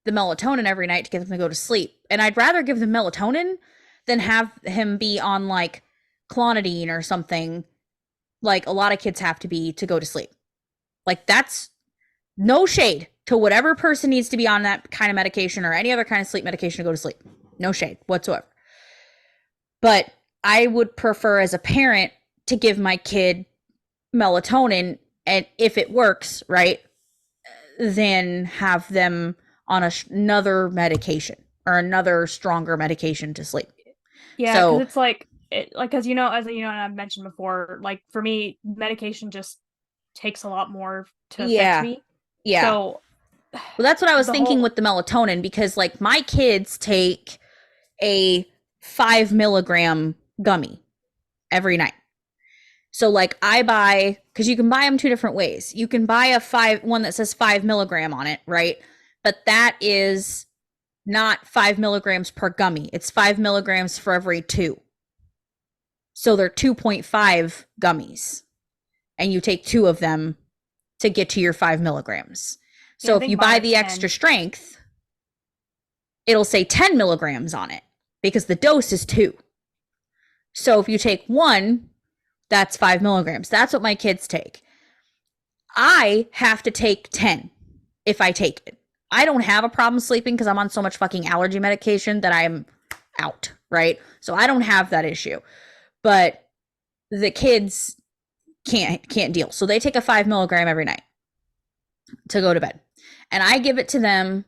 the melatonin every night to get them to go to sleep. And I'd rather give them melatonin than have him be on like clonidine or something, like a lot of kids have to be to go to sleep. Like, that's no shade to whatever person needs to be on that kind of medication or any other kind of sleep medication to go to sleep. No shade whatsoever. But I would prefer as a parent to give my kid melatonin, and if it works, right, then have them on another medication or another stronger medication to sleep. Yeah, because So, it's like as and I've mentioned before, like for me, medication just takes a lot more to affect yeah. me. Yeah. So Well, that's what I was the thinking whole with the melatonin, because like my kids take a 5 milligram gummy every night. So like I buy, because you can buy them two different ways. You can buy one that says 5 milligram on it, right? But that is not 5 milligrams per gummy. It's 5 milligrams for every two. So they're 2.5 gummies, and you take two of them to get to your 5 milligrams. yeah, So I if think you mine buy are the 10. extra strength, it'll say 10 milligrams on it because the dose is two. So if you take one, that's 5 milligrams. That's what my kids take. I have to take 10 if I take it. I don't have a problem sleeping because I'm on so much fucking allergy medication that I'm out, right? So I don't have that issue. But the kids can't deal. So they take a 5 milligram every night to go to bed. And I give it to them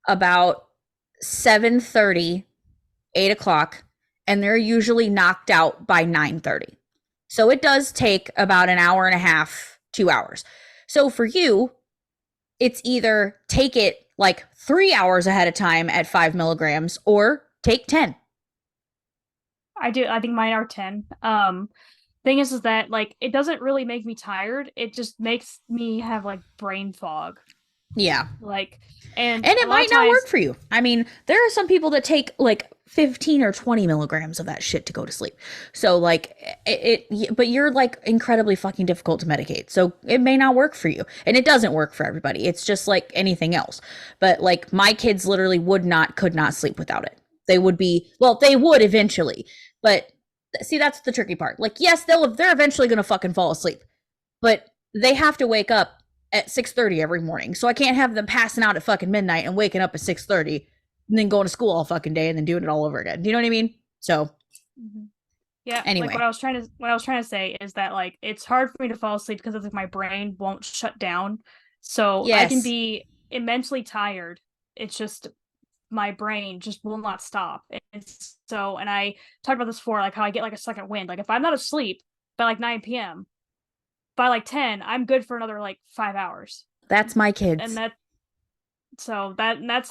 about 7:30, 8 o'clock, and they're usually knocked out by 9:30. So it does take about an hour and a half, 2 hours. So for you, it's either take it like 3 hours ahead of time at 5 milligrams or take 10. I do. I think mine are 10. Thing is that like it doesn't really make me tired. It just makes me have like brain fog. Yeah. Like, and And a it lot might of not times, work for you. I mean, there are some people that take like 15 or 20 milligrams of that shit to go to sleep. So, like, but you're like incredibly fucking difficult to medicate. So, it may not work for you. And it doesn't work for everybody. It's just like anything else. But, like, my kids literally could not sleep without it. They would they would eventually. But see, that's the tricky part. Like, yes, they're eventually going to fucking fall asleep. But they have to wake up at 6:30 every morning. So I can't have them passing out at fucking midnight and waking up at 6:30 and then going to school all fucking day and then doing it all over again. Do you know what I mean? So yeah, like anyway. what I was trying to say is that like it's hard for me to fall asleep because it's like my brain won't shut down. So I can Yes. be immensely tired. It's just my brain just will not stop. And I talked about this before, like how I get like a second wind. Like if I'm not asleep by like 9 p.m., by like 10, I'm good for another like 5 hours. That's my And kids. that's how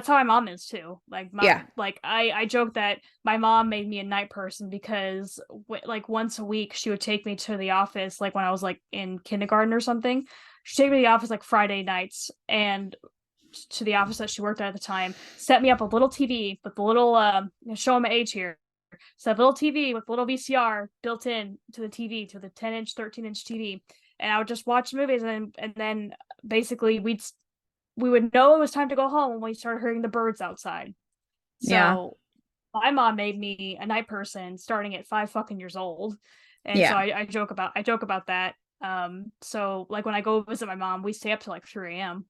my mom is too. Like Yeah. I joke that my mom made me a night person because like once a week she would take me to the office, like when I was like in kindergarten or something. She'd take me to the office like Friday nights, and to the office that she worked at the time, set me up a little TV with the little show my age here. So a little TV with a little VCR built in to the TV, to the 10-inch, 13-inch TV. And I would just watch movies, and then basically we would know it was time to go home when we started hearing the birds outside. Yeah. So my mom made me a night person starting at 5 fucking years old. And so Yeah. I joke about that. So like when I go visit my mom, we stay up till like 3 a.m.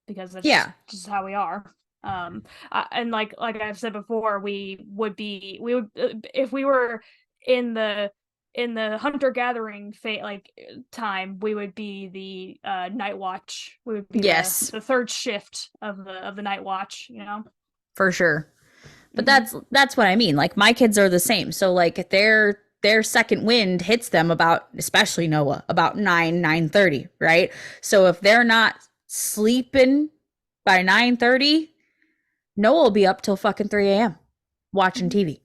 because that's Yeah. just how we are. And like I've said before, we would if we were in the hunter gathering time, we would be the night watch. We would be Yes, the third shift of the night watch. for sure. But Mm-hmm. that's what I mean. Like my kids are the same. So like their second wind hits them about, especially Noah, about 9:30, right? So if they're not sleeping by 9:30, Noah will be up till fucking 3 a.m. watching Mm-hmm. TV.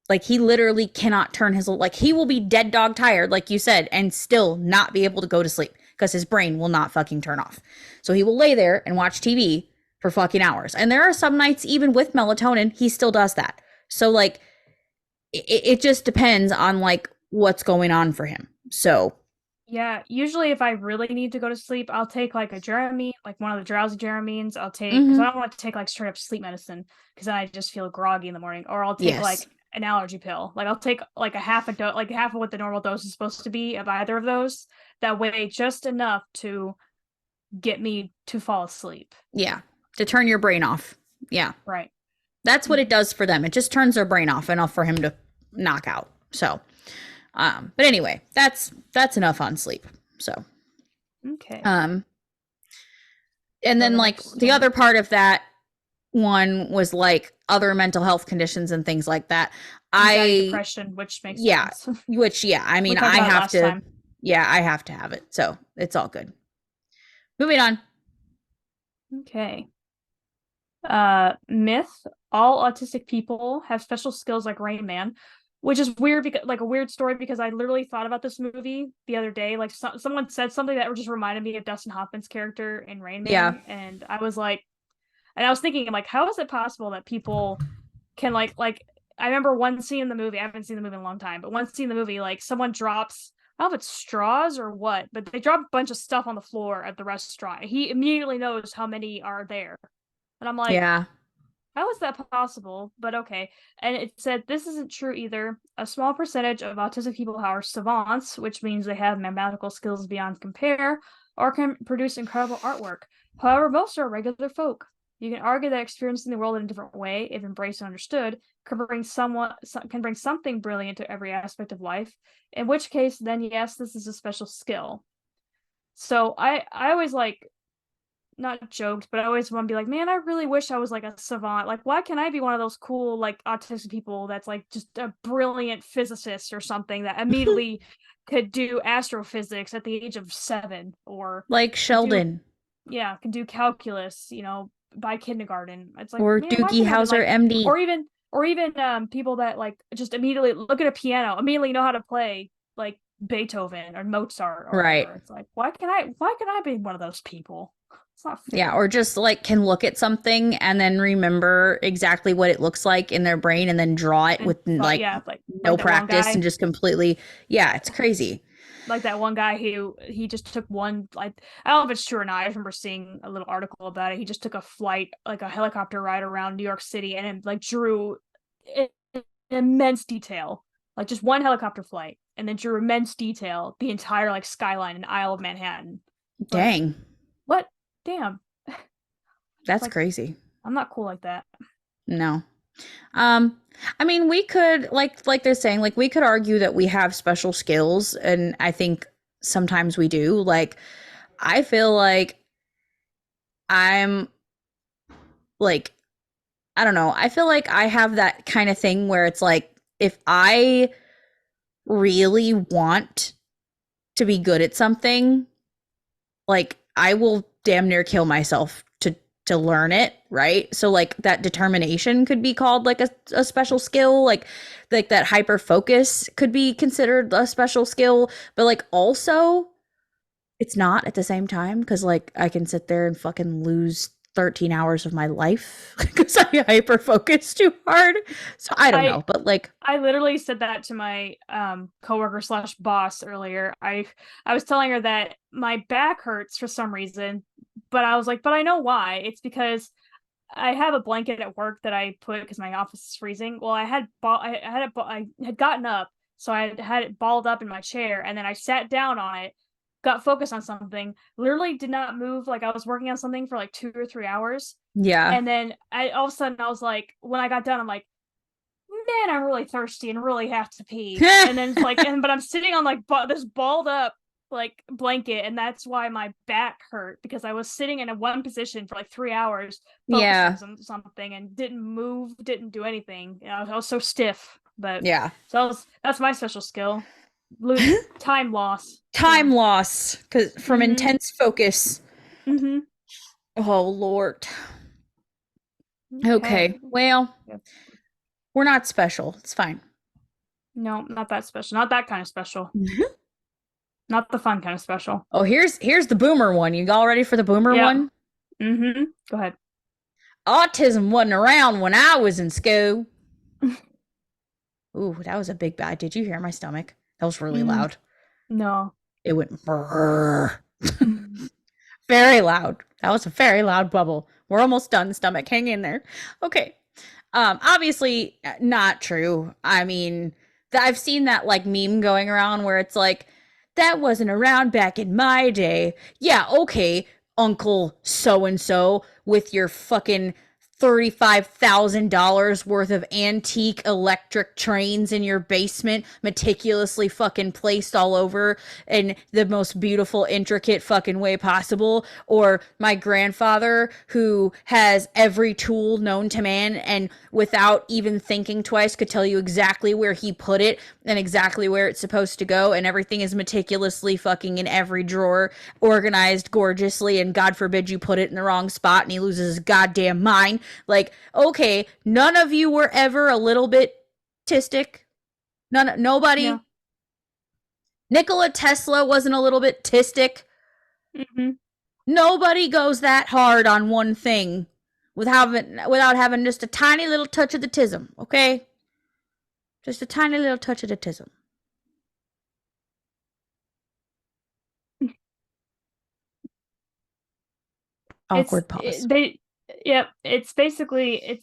Like he literally cannot turn like he will be dead dog tired, like you said, and still not be able to go to sleep because his brain will not fucking turn off. So he will lay there and watch TV for fucking hours. And there are some nights, even with melatonin, he still does that. So like it just depends on like what's going on for him. So Yeah, usually if I really need to go to sleep, I'll take like a Dramamine, like one of the drowsy Dramamines. I'll take because I mm-hmm. don't want to take like straight up sleep medicine because then I just feel groggy in the morning. Or I'll take Yes. like an allergy pill. Like I'll take like like half of what the normal dose is supposed to be of either of those. That way, just enough to get me to fall asleep. Yeah. To turn your brain off. Yeah. Right. That's what it does for them. It just turns their brain off enough for him to knock out. So But anyway, that's enough on sleep. So, Okay. um, and So then the like next the one. other part of that one was like other mental health conditions and things like that. Anxiety, I depression, which makes Yeah, sense. which yeah, I We mean talked I about it have last to time. yeah, I have to have it. So, it's all good. Moving on. Okay. Myth. All autistic people have special skills like Rain Man, which is weird because like a weird story because I literally thought about this movie the other day. Like someone said something that just reminded me of Dustin Hoffman's character in Rain Yeah. Man, and I was like, and I was thinking, I'm like, how is it possible that people can like I remember one scene in the movie, I haven't seen the movie in a long time, but one scene in the movie, like someone drops, I don't know if it's straws or what, but they drop a bunch of stuff on the floor at the restaurant. He immediately knows how many are there. And I'm like, Yeah. how is that possible? But okay. And it said this isn't true either. A small percentage of autistic people are savants, which means they have mathematical skills beyond compare, or can produce incredible artwork. However, most are regular folk. You can argue that experiencing the world in a different way, if embraced and understood, can bring something brilliant to every aspect of life. In which case, then yes, this is a special skill. So I always like not joked, but I always want to be like, man, I really wish I was like a savant. Like, why can't I be one of those cool, like, autistic people that's like just a brilliant physicist or something that immediately could do astrophysics at the age of 7 or Like could do, Sheldon yeah, could do calculus, by kindergarten. It's like, or man, why Doogie can't I have been Howser like, MD. or even people that like just immediately look at a piano, immediately know how to play like Beethoven or Mozart or Right. whatever. It's like, why can I be one of those people? It's not Yeah, fair. or just like can look at something and then remember exactly what it looks like in their brain and then draw it And with thought, like yeah, no like that one practice and guy, just completely, yeah, it's crazy. like that one guy who he just took one, like, I don't know if it's true or not. I remember seeing a little article about it. He just took a flight, like a helicopter ride around New York City, and it, like drew in immense detail, like just one helicopter flight, and then drew immense detail the entire like skyline and Isle of Manhattan. Like, Dang. what? Damn. It's That's like crazy. I'm not cool like that. No. Um, I mean, we could like they're saying, like we could argue that we have special skills, and I think sometimes we do. Like I feel like I'm like I don't know. I feel like I have that kind of thing where it's like if I really want to be good at something, like I will damn near kill myself to learn it, right? So like that determination could be called like a special skill, like that hyper focus could be considered a special skill, but like also it's not at the same time because like I can sit there and fucking lose 13 hours of my life because I hyper focus too hard. So I don't I know, but like I literally said that to my coworker slash boss earlier. I was telling her that my back hurts for some reason, but I was like, but I know why. It's because I have a blanket at work that I put because my office is freezing. Well, I had gotten up, so I had it balled up in my chair, and then I sat down on it, got focused on something, literally did not move. Like I was working on something for like 2 or 3 hours, yeah. and then I all of a sudden I was like, when I got done, I'm like, man, I'm really thirsty and really have to pee. And then it's like, but I'm sitting on like this balled up like blanket, and that's why my back hurt because I was sitting in a one position for like 3 hours, focused Yeah. on something and didn't move, didn't do anything. I was so stiff. But Yeah. that's my special skill, time loss. Time loss cuz from Mm-hmm. intense focus. Mm-hmm. Oh lord. Okay. Okay. Well, Yeah. we're not special. It's fine. No, not that special. Not that kind of special. Not the fun kind of special. Oh, here's the boomer one. You all ready for the boomer Yep. one? Mm-hmm. Go ahead. Autism wasn't around when I was in school. Ooh, that was a big bad. Did you hear my stomach? That was really loud. No. It went brrr. Very loud. That was a very loud bubble. We're almost done, stomach. Hang in there. Okay. Obviously not true. I mean, I've seen that like meme going around where it's like, that wasn't around back in my day. Yeah, okay, Uncle so and so with your fucking $35,000 worth of antique electric trains in your basement, meticulously fucking placed all over in the most beautiful, intricate fucking way possible. Or my grandfather, who has every tool known to man and without even thinking twice could tell you exactly where he put it and exactly where it's supposed to go, and everything is meticulously fucking in every drawer, organized gorgeously, and God forbid you put it in the wrong spot and he loses his goddamn mind. Like, okay, none of you were ever a little bit tistic. Nobody. No. Nikola Tesla wasn't a little bit tistic. Mm-hmm. Nobody goes that hard on one thing without having just a tiny little touch of the tism, okay? Just a tiny little touch of the tism. Awkward pause. It's basically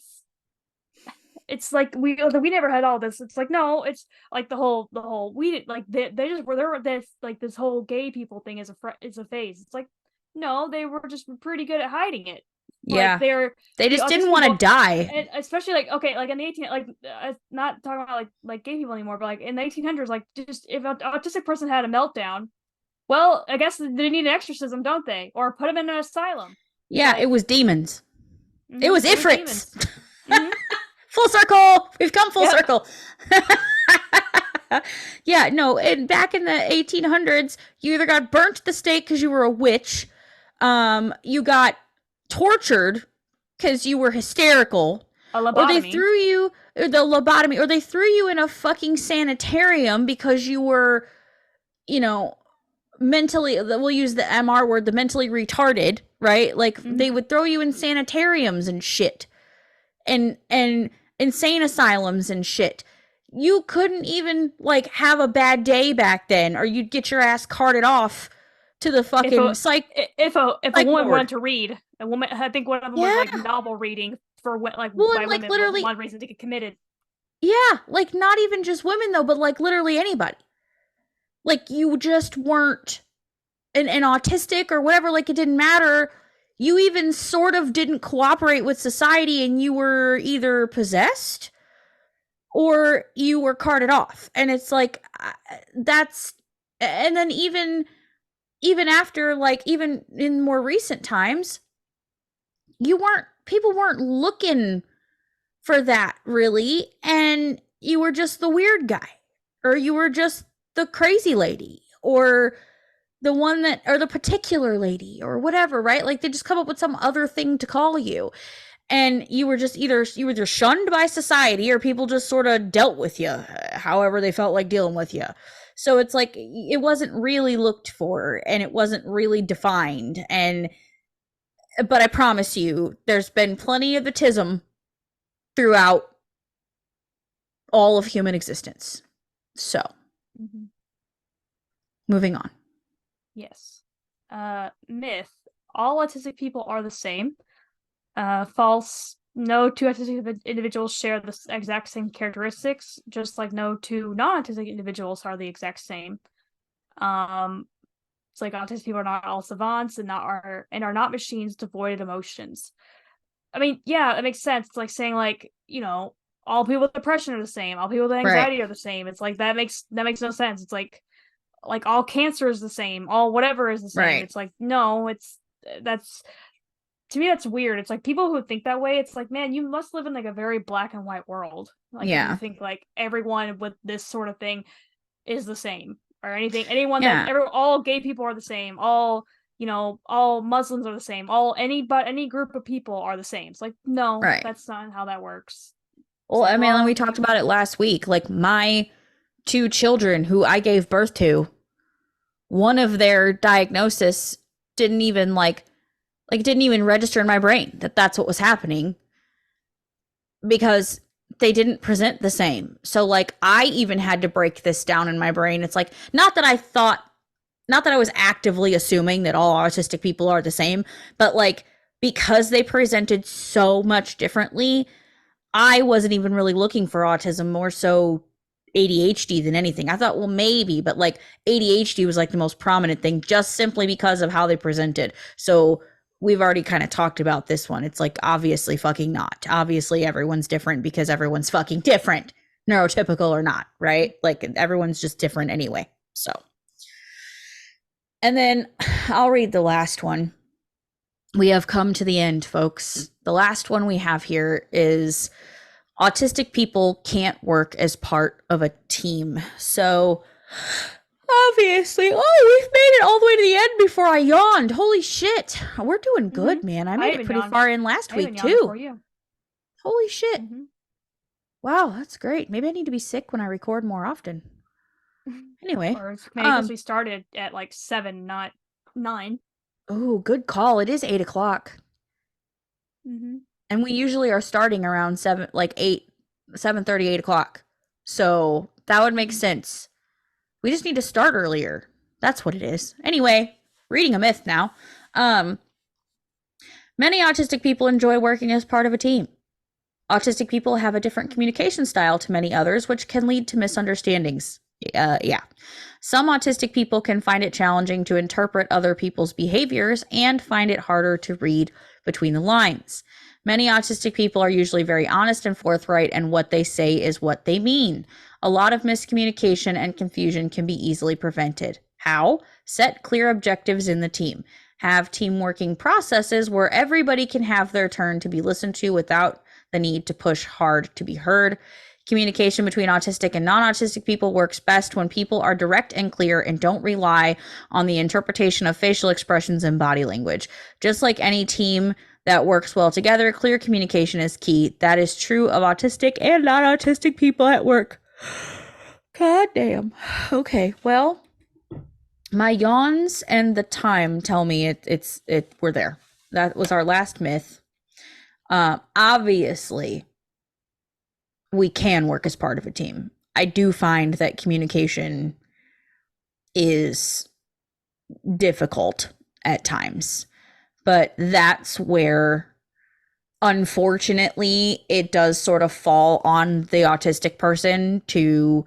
it's like we never had all this. It's like, no, it's like the whole we did, like they just were there, this like this whole gay people thing is a phase. It's like, no, they were just pretty good at hiding it. Yeah, Like they just didn't want to die. and especially like, okay, like in the 18, like not talking about like gay people anymore, but like in the 1800s, like just if an autistic person had a meltdown, well, I guess they need an exorcism, don't they, or put them in an asylum. Yeah, Like, it was demons. It was ifrits. Mm-hmm. Full circle. We've come full Yep. circle. Yeah, no, and back in the 1800s, you either got burnt at the stake because you were a witch, you got tortured because you were hysterical, A lobotomy. or they threw you, or the lobotomy, or they threw you in a fucking sanitarium because you were, you know, mentally, we'll use the MR word, the mentally retarded, right? Like, they would throw you in sanitariums and shit, and insane asylums and shit. You couldn't even like have a bad day back then, or you'd get your ass carted off to the fucking psych. If a woman ward. wanted to read, a woman, I think one of them was like novel reading for like Well, by and, like, women, literally, one reason to get committed. Yeah, like not even just women though, but like literally anybody. Like, you just weren't an autistic or whatever, like it didn't matter. You even sort of didn't cooperate with society, and you were either possessed or you were carted off. And it's like, that's, and then even after, like, even in more recent times, people weren't looking for that really, and you were just the weird guy, or you were just the crazy lady, or the one that, or the particular lady, or whatever, right? Like, they just come up with some other thing to call you, and you were just either shunned by society, or people just sort of dealt with you however they felt like dealing with you. So it's like, it wasn't really looked for, and it wasn't really defined. But I promise you, there's been plenty of autism throughout all of human existence. So, moving on. Yes. Myth: all autistic people are the same. False: no two autistic individuals share the exact same characteristics, just like no two non-autistic individuals are the exact same. It's like autistic people are not all savants and are not machines devoid of emotions. I mean, yeah, that makes sense. It's like saying, like, you know, all people with depression are the same, all people with anxiety are the same. It's like that makes no sense. It's like all cancer is the same, all whatever is the same. Right. It's like, no, that's, to me, that's weird. It's like, people who think that way, it's like, man, you must live in like a very black and white world. Like, if you think like everyone with this sort of thing is the same, or anyone that all gay people are the same, all, you know, all Muslims are the same, any group of people are the same. It's like, no, that's not how that works. Well, I mean, we talked about it last week. Like, my 2 children who I gave birth to, one of their diagnosis didn't even didn't even register in my brain that that's what was happening, because they didn't present the same. So like, I even had to break this down in my brain. It's like, not that I was actively assuming that all autistic people are the same, but like, because they presented so much differently, I wasn't even really looking for autism, more so ADHD than anything. I thought, well, maybe, but like ADHD was like the most prominent thing, just simply because of how they presented. So we've already kind of talked about this one. It's like, obviously fucking not. Obviously everyone's different because everyone's fucking different, neurotypical or not, right? Like everyone's just different anyway. So, and then I'll read the last one. We have come to the end, folks. The last one we have here is autistic people can't work as part of a team. So, obviously, oh, we've made it all the way to the end before I yawned. Holy shit. We're doing good, man. I made it pretty far in last week, too. Holy shit. Wow, that's great. Maybe I need to be sick when I record more often. Anyway. Or maybe because we started at like 7, not 9. Oh, good call. It is 8 o'clock. And we usually are starting around 7:30, 8 o'clock. So that would make sense. We just need to start earlier. That's what it is. Anyway, reading a myth now. Many autistic people enjoy working as part of a team. Autistic people have a different communication style to many others, which can lead to misunderstandings. Yeah. Some autistic people can find it challenging to interpret other people's behaviors and find it harder to read between the lines. Many autistic people are usually very honest and forthright, and what they say is what they mean. A lot of miscommunication and confusion can be easily prevented. How? Set clear objectives in the team. Have team working processes where everybody can have their turn to be listened to without the need to push hard to be heard. Communication between autistic and non-autistic people works best when people are direct and clear and don't rely on the interpretation of facial expressions and body language. Just like any team that works well together, clear communication is key. That is true of autistic and non-autistic people at work. God damn. Okay, well, my yawns and the time tell me we're there. That was our last myth. Obviously, we can work as part of a team. I do find that communication is difficult at times, but that's where, unfortunately, it does sort of fall on the autistic person to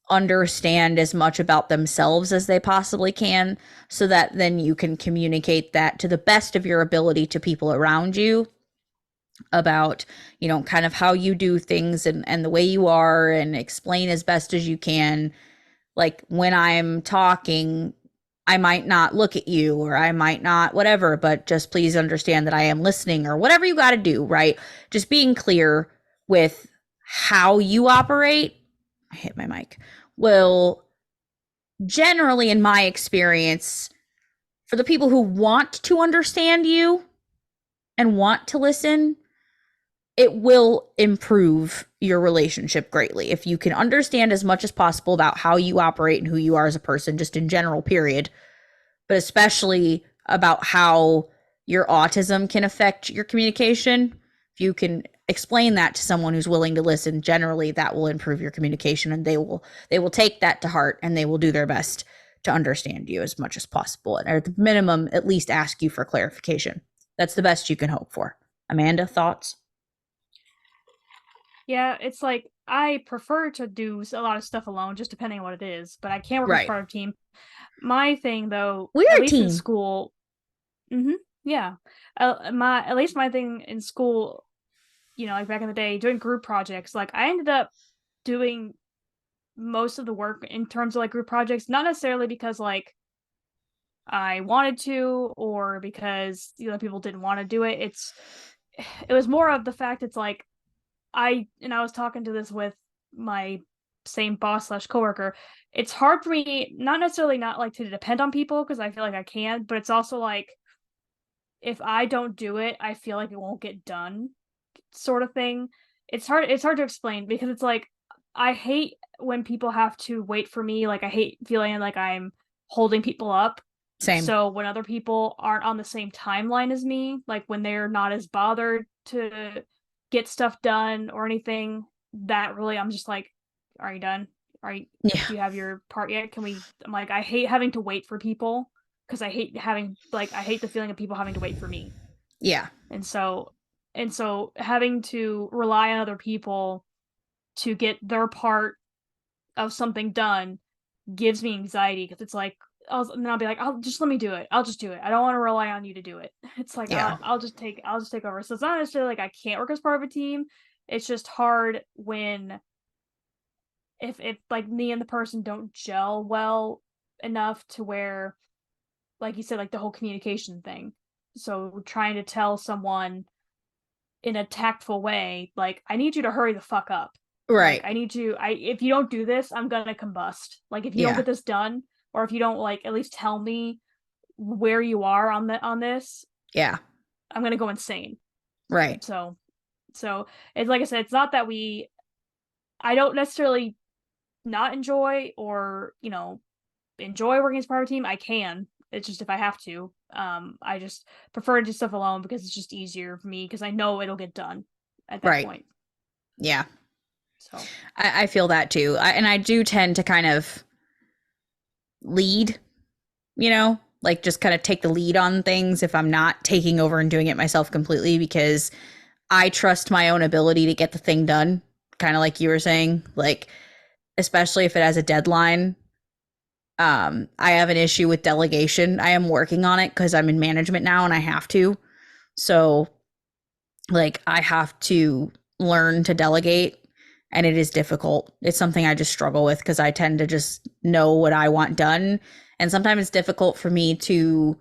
understand as much about themselves as they possibly can, so that then you can communicate that to the best of your ability to people around you about, kind of how you do things and the way you are, and explain as best as you can. Like, when I'm talking, I might not look at you, or I might not whatever, but just please understand that I am listening, or whatever you got to do, right? Just being clear with how you operate, I hit my mic, will generally, in my experience, for the people who want to understand you and want to listen, it will improve your relationship greatly. If you can understand as much as possible about how you operate and who you are as a person, just in general, period, but especially about how your autism can affect your communication, if you can explain that to someone who's willing to listen, generally that will improve your communication, and they will take that to heart, and they will do their best to understand you as much as possible, and at the minimum, at least ask you for clarification. That's the best you can hope for. Amanda, thoughts? Yeah, it's like, I prefer to do a lot of stuff alone, just depending on what it is, but I can't work as part of a team. My thing, though, We're at a least team. in school, yeah, at least my thing in school, like back in the day, doing group projects, like I ended up doing most of the work in terms of like group projects, not necessarily because like I wanted to, or because people didn't want to do it. It was more of the fact, it's like, I was talking to this with my same boss / coworker. It's hard for me, not necessarily not like to depend on people, because I feel like I can, but it's also like, if I don't do it, I feel like it won't get done, sort of thing. It's hard to explain, because it's like, I hate when people have to wait for me. Like, I hate feeling like I'm holding people up. Same. So when other people aren't on the same timeline as me, like when they're not as bothered to get stuff done or anything, that really, I'm just like, are you done? Do you have your part yet? I'm like, I hate having to wait for people, because I hate the feeling of people having to wait for me. Yeah. And so having to rely on other people to get their part of something done gives me anxiety, because it's like, and then I'll be like, I'll just let me do it. I'll just do it. I don't want to rely on you to do it. It's like Yeah. I'll just take over. So it's not necessarily like I can't work as part of a team. It's just hard when if like me and the person don't gel well enough to where, like you said, like the whole communication thing. So trying to tell someone in a tactful way, like, I need you to hurry the fuck up. Like, Right. I need you, if you don't do this, I'm gonna combust. Like, if you don't Yeah. get this done, or if you don't like at least tell me where you are on this, Yeah. I'm gonna go insane. Right. So it's like I said, it's not that I don't necessarily not enjoy or enjoy working as part of a team. I can. It's just if I have to. I just prefer to do stuff alone because it's just easier for me because I know it'll get done at that Right. point. Yeah. So I feel that too. And I do tend to kind of lead, like just kind of take the lead on things if I'm not taking over and doing it myself completely, because I trust my own ability to get the thing done. Kind of like you were saying, like, especially if it has a deadline. I have an issue with delegation. I am working on it because I'm in management now and I have to. So, like, I have to learn to delegate, and it is difficult. It's something I just struggle with because I tend to just know what I want done. And sometimes it's difficult for me to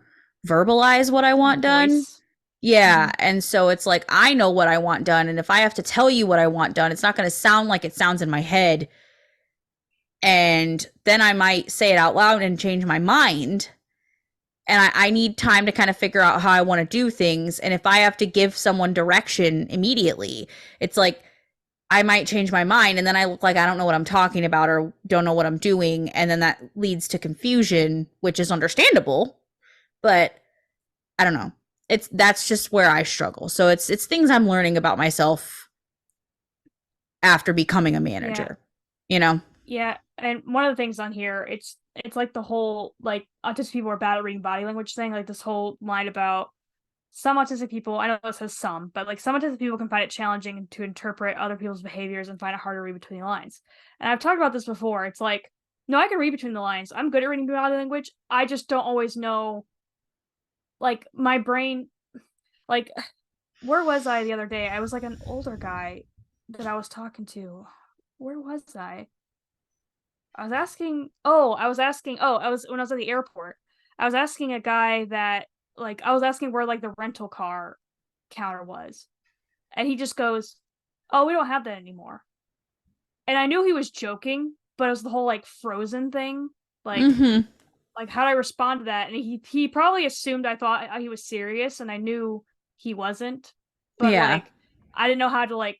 verbalize what I want done. voice. Yeah. Mm-hmm. And so it's like, I know what I want done. And if I have to tell you what I want done, it's not going to sound like it sounds in my head. And then I might say it out loud and change my mind. And I need time to kind of figure out how I want to do things. And if I have to give someone direction immediately, it's like I might change my mind and then I look like I don't know what I'm talking about or don't know what I'm doing. And then that leads to confusion, which is understandable. But I don't know. That's just where I struggle. So it's things I'm learning about myself after becoming a Yeah. manager, you know? Yeah. And one of the things on here, it's like the whole like autistic people are bad at reading body language thing, like this whole line about some autistic people, I know it says some, but like some autistic people can find it challenging to interpret other people's behaviors and find it hard to read between the lines. And I've talked about this before. It's like, no, I can read between the lines. I'm good at reading body language. I just don't always know, like, my brain, like, where was I the other day? I was like an older guy that I was talking to. Where was I? I was when I was at the airport. I was asking a guy that, like, I was asking where like the rental car counter was. And he just goes, "Oh, we don't have that anymore." And I knew he was joking, but it was the whole like frozen thing. Like Mm-hmm. like how do I respond to that? And he probably assumed I thought he was serious and I knew he wasn't. But Yeah. like I didn't know how to like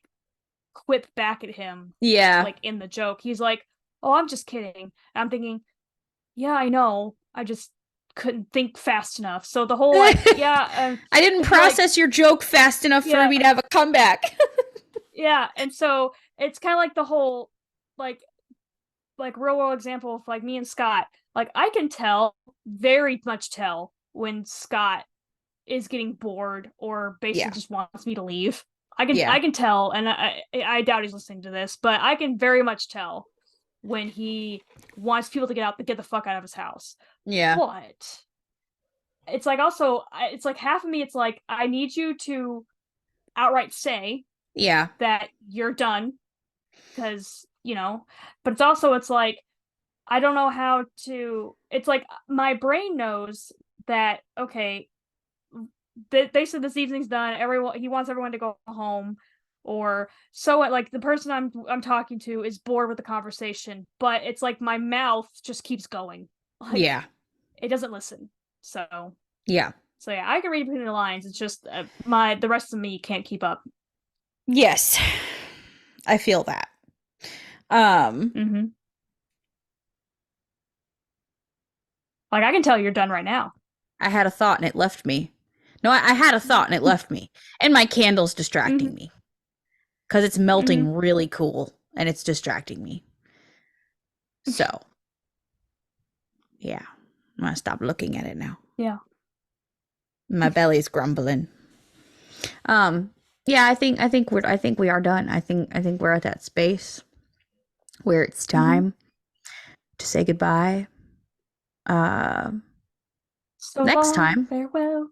quip back at him Yeah. like in the joke. He's like, "Oh, I'm just kidding." And I'm thinking, "Yeah, I know. I just couldn't think fast enough." So the whole like, yeah, I didn't like, process your joke fast enough for yeah, me to have a comeback. yeah. And so it's kind of like the whole like real world example of like me and Scott. Like I can tell, very much tell when Scott is getting bored or basically Yeah. just wants me to leave. Yeah. I can tell, and I doubt he's listening to this, but I can very much tell when he wants people to get the fuck out of his house. Yeah. But it's like also it's like half of me it's like I need you to outright say Yeah. that you're done because but it's like I don't know how to. It's like my brain knows that okay, they said this evening's done. Everyone he wants everyone to go home, or so like the person I'm talking to is bored with the conversation, but it's like my mouth just keeps going, like Yeah. it doesn't listen. So Yeah. yeah, I can read between the lines. It's just the rest of me can't keep up. Yes. I feel that. Um, Mm-hmm. Like I can tell you're done right now. I had a thought and it left me. No, I had a thought and it left me. And my candle's Mm-hmm. distracting me because it's Mm-hmm. melting really cool and it's distracting me. So, yeah. I'm gonna stop looking at it now. Yeah. My belly's grumbling. Um, yeah, I think we are done. I think we're at that space where it's Mm-hmm. time to say goodbye. So next long, time. farewell.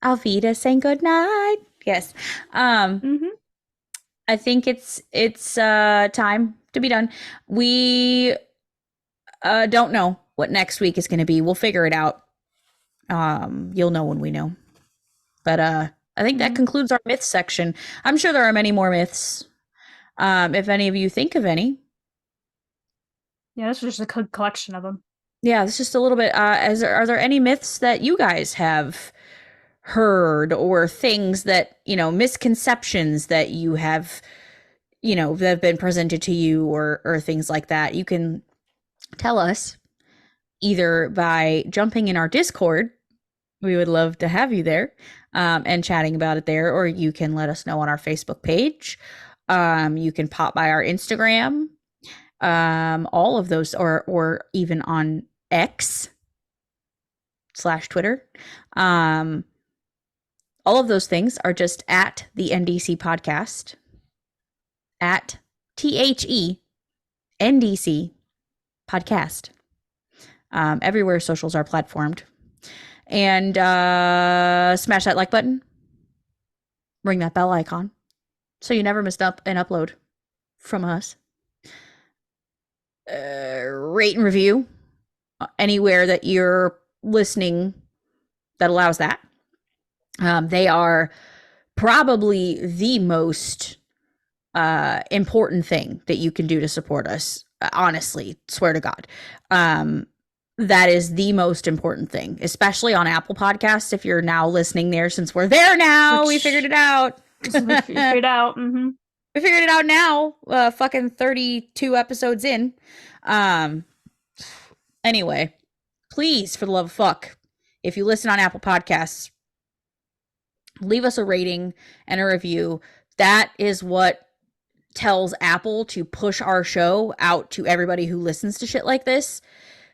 Auf Wiedersehen, good night. Yes. Mm-hmm. I think it's time to be done. We don't know what next week is going to be. We'll figure it out. You'll know when we know. But I think that concludes our myth section. I'm sure there are many more myths. If any of you think of any. Yeah, this was just a collection of them. Yeah, it's just a little bit. Are there any myths that you guys have heard, or things that, misconceptions that you have, that have been presented to you, or things like that? You can tell us either by jumping in our Discord. We would love to have you there, and chatting about it there, or you can let us know on our Facebook page. You can pop by our Instagram, all of those, or even on X/Twitter. All of those things are just at the NDC podcast, at THENDC podcast. Everywhere socials are platformed. And smash that like button. Ring that bell icon so you never miss up an upload from us. Rate and review anywhere that you're listening that allows that. They are probably the most important thing that you can do to support us. Honestly, swear to God. That is the most important thing, especially on Apple Podcasts. If you're now listening there, since we're there now, we figured it out. We figured it out. Mm-hmm. We figured it out now. Fucking 32 episodes in. Anyway, please, for the love of fuck, if you listen on Apple Podcasts, leave us a rating and a review. That is what tells Apple to push our show out to everybody who listens to shit like this,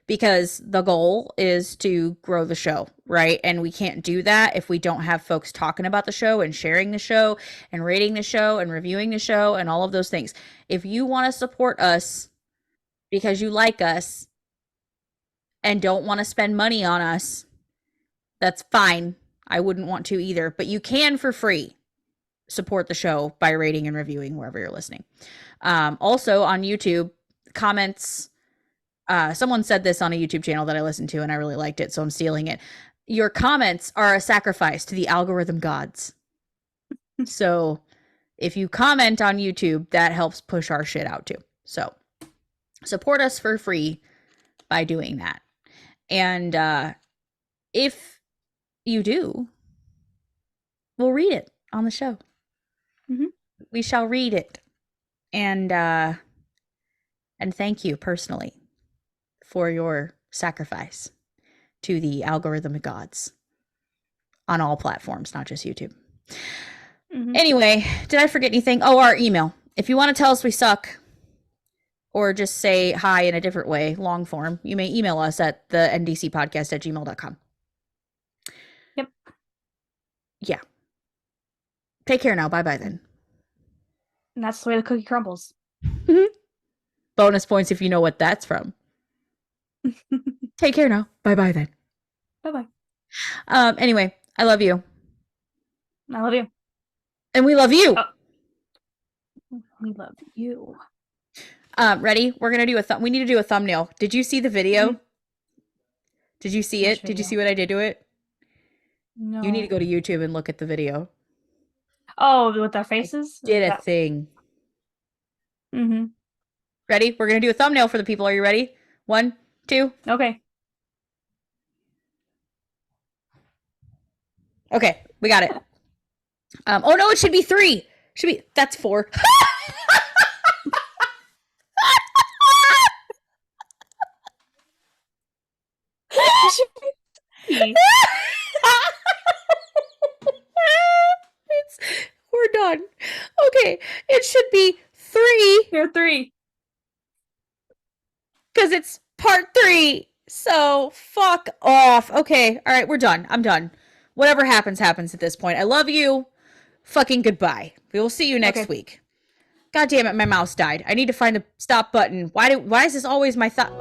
because the goal is to grow the show, right? And we can't do that if we don't have folks talking about the show and sharing the show and rating the show and reviewing the show and all of those things. If you want to support us because you like us and don't want to spend money on us, that's fine. I wouldn't want to either, but you can, for free, support the show by rating and reviewing wherever you're listening. Also on YouTube, comments. Someone said this on a YouTube channel that I listened to and I really liked it, so I'm stealing it. Your comments are a sacrifice to the algorithm gods. So if you comment on YouTube, that helps push our shit out too. So support us for free by doing that. And if you do, we'll read it on the show. Mm-hmm. We shall read it. And thank you personally for your sacrifice to the algorithmic gods on all platforms, not just YouTube. Mm-hmm. Anyway, did I forget anything? Oh, our email. If you want to tell us we suck, or just say hi in a different way, long form, you may email us at the ndcpodcast@gmail.com. Yep. Yeah. Take care now. Bye-bye then. And that's the way the cookie crumbles. Bonus points if you know what that's from. Take care now. Bye-bye then. Bye-bye. Anyway, I love you. I love you. And we love you. Oh. We love you. Ready? We're going to do we need to do a thumbnail. Did you see the video? Mm-hmm. Did you see it? Did you see what I did to it? No. You need to go to YouTube and look at the video. Oh, with our faces? I did a thing. Mm-hmm. Ready? We're going to do a thumbnail for the people. Are you ready? 1, 2. Okay. Okay, we got it. Oh no, it should be 3. That's 4. We're done. Okay, it should be 3. Here, 3. Because it's part 3. So, fuck off. Okay, all right, we're done. I'm done. Whatever happens, happens at this point. I love you. Fucking goodbye. We will see you next week. God damn it, my mouse died. I need to find the stop button. Why is this always my thought?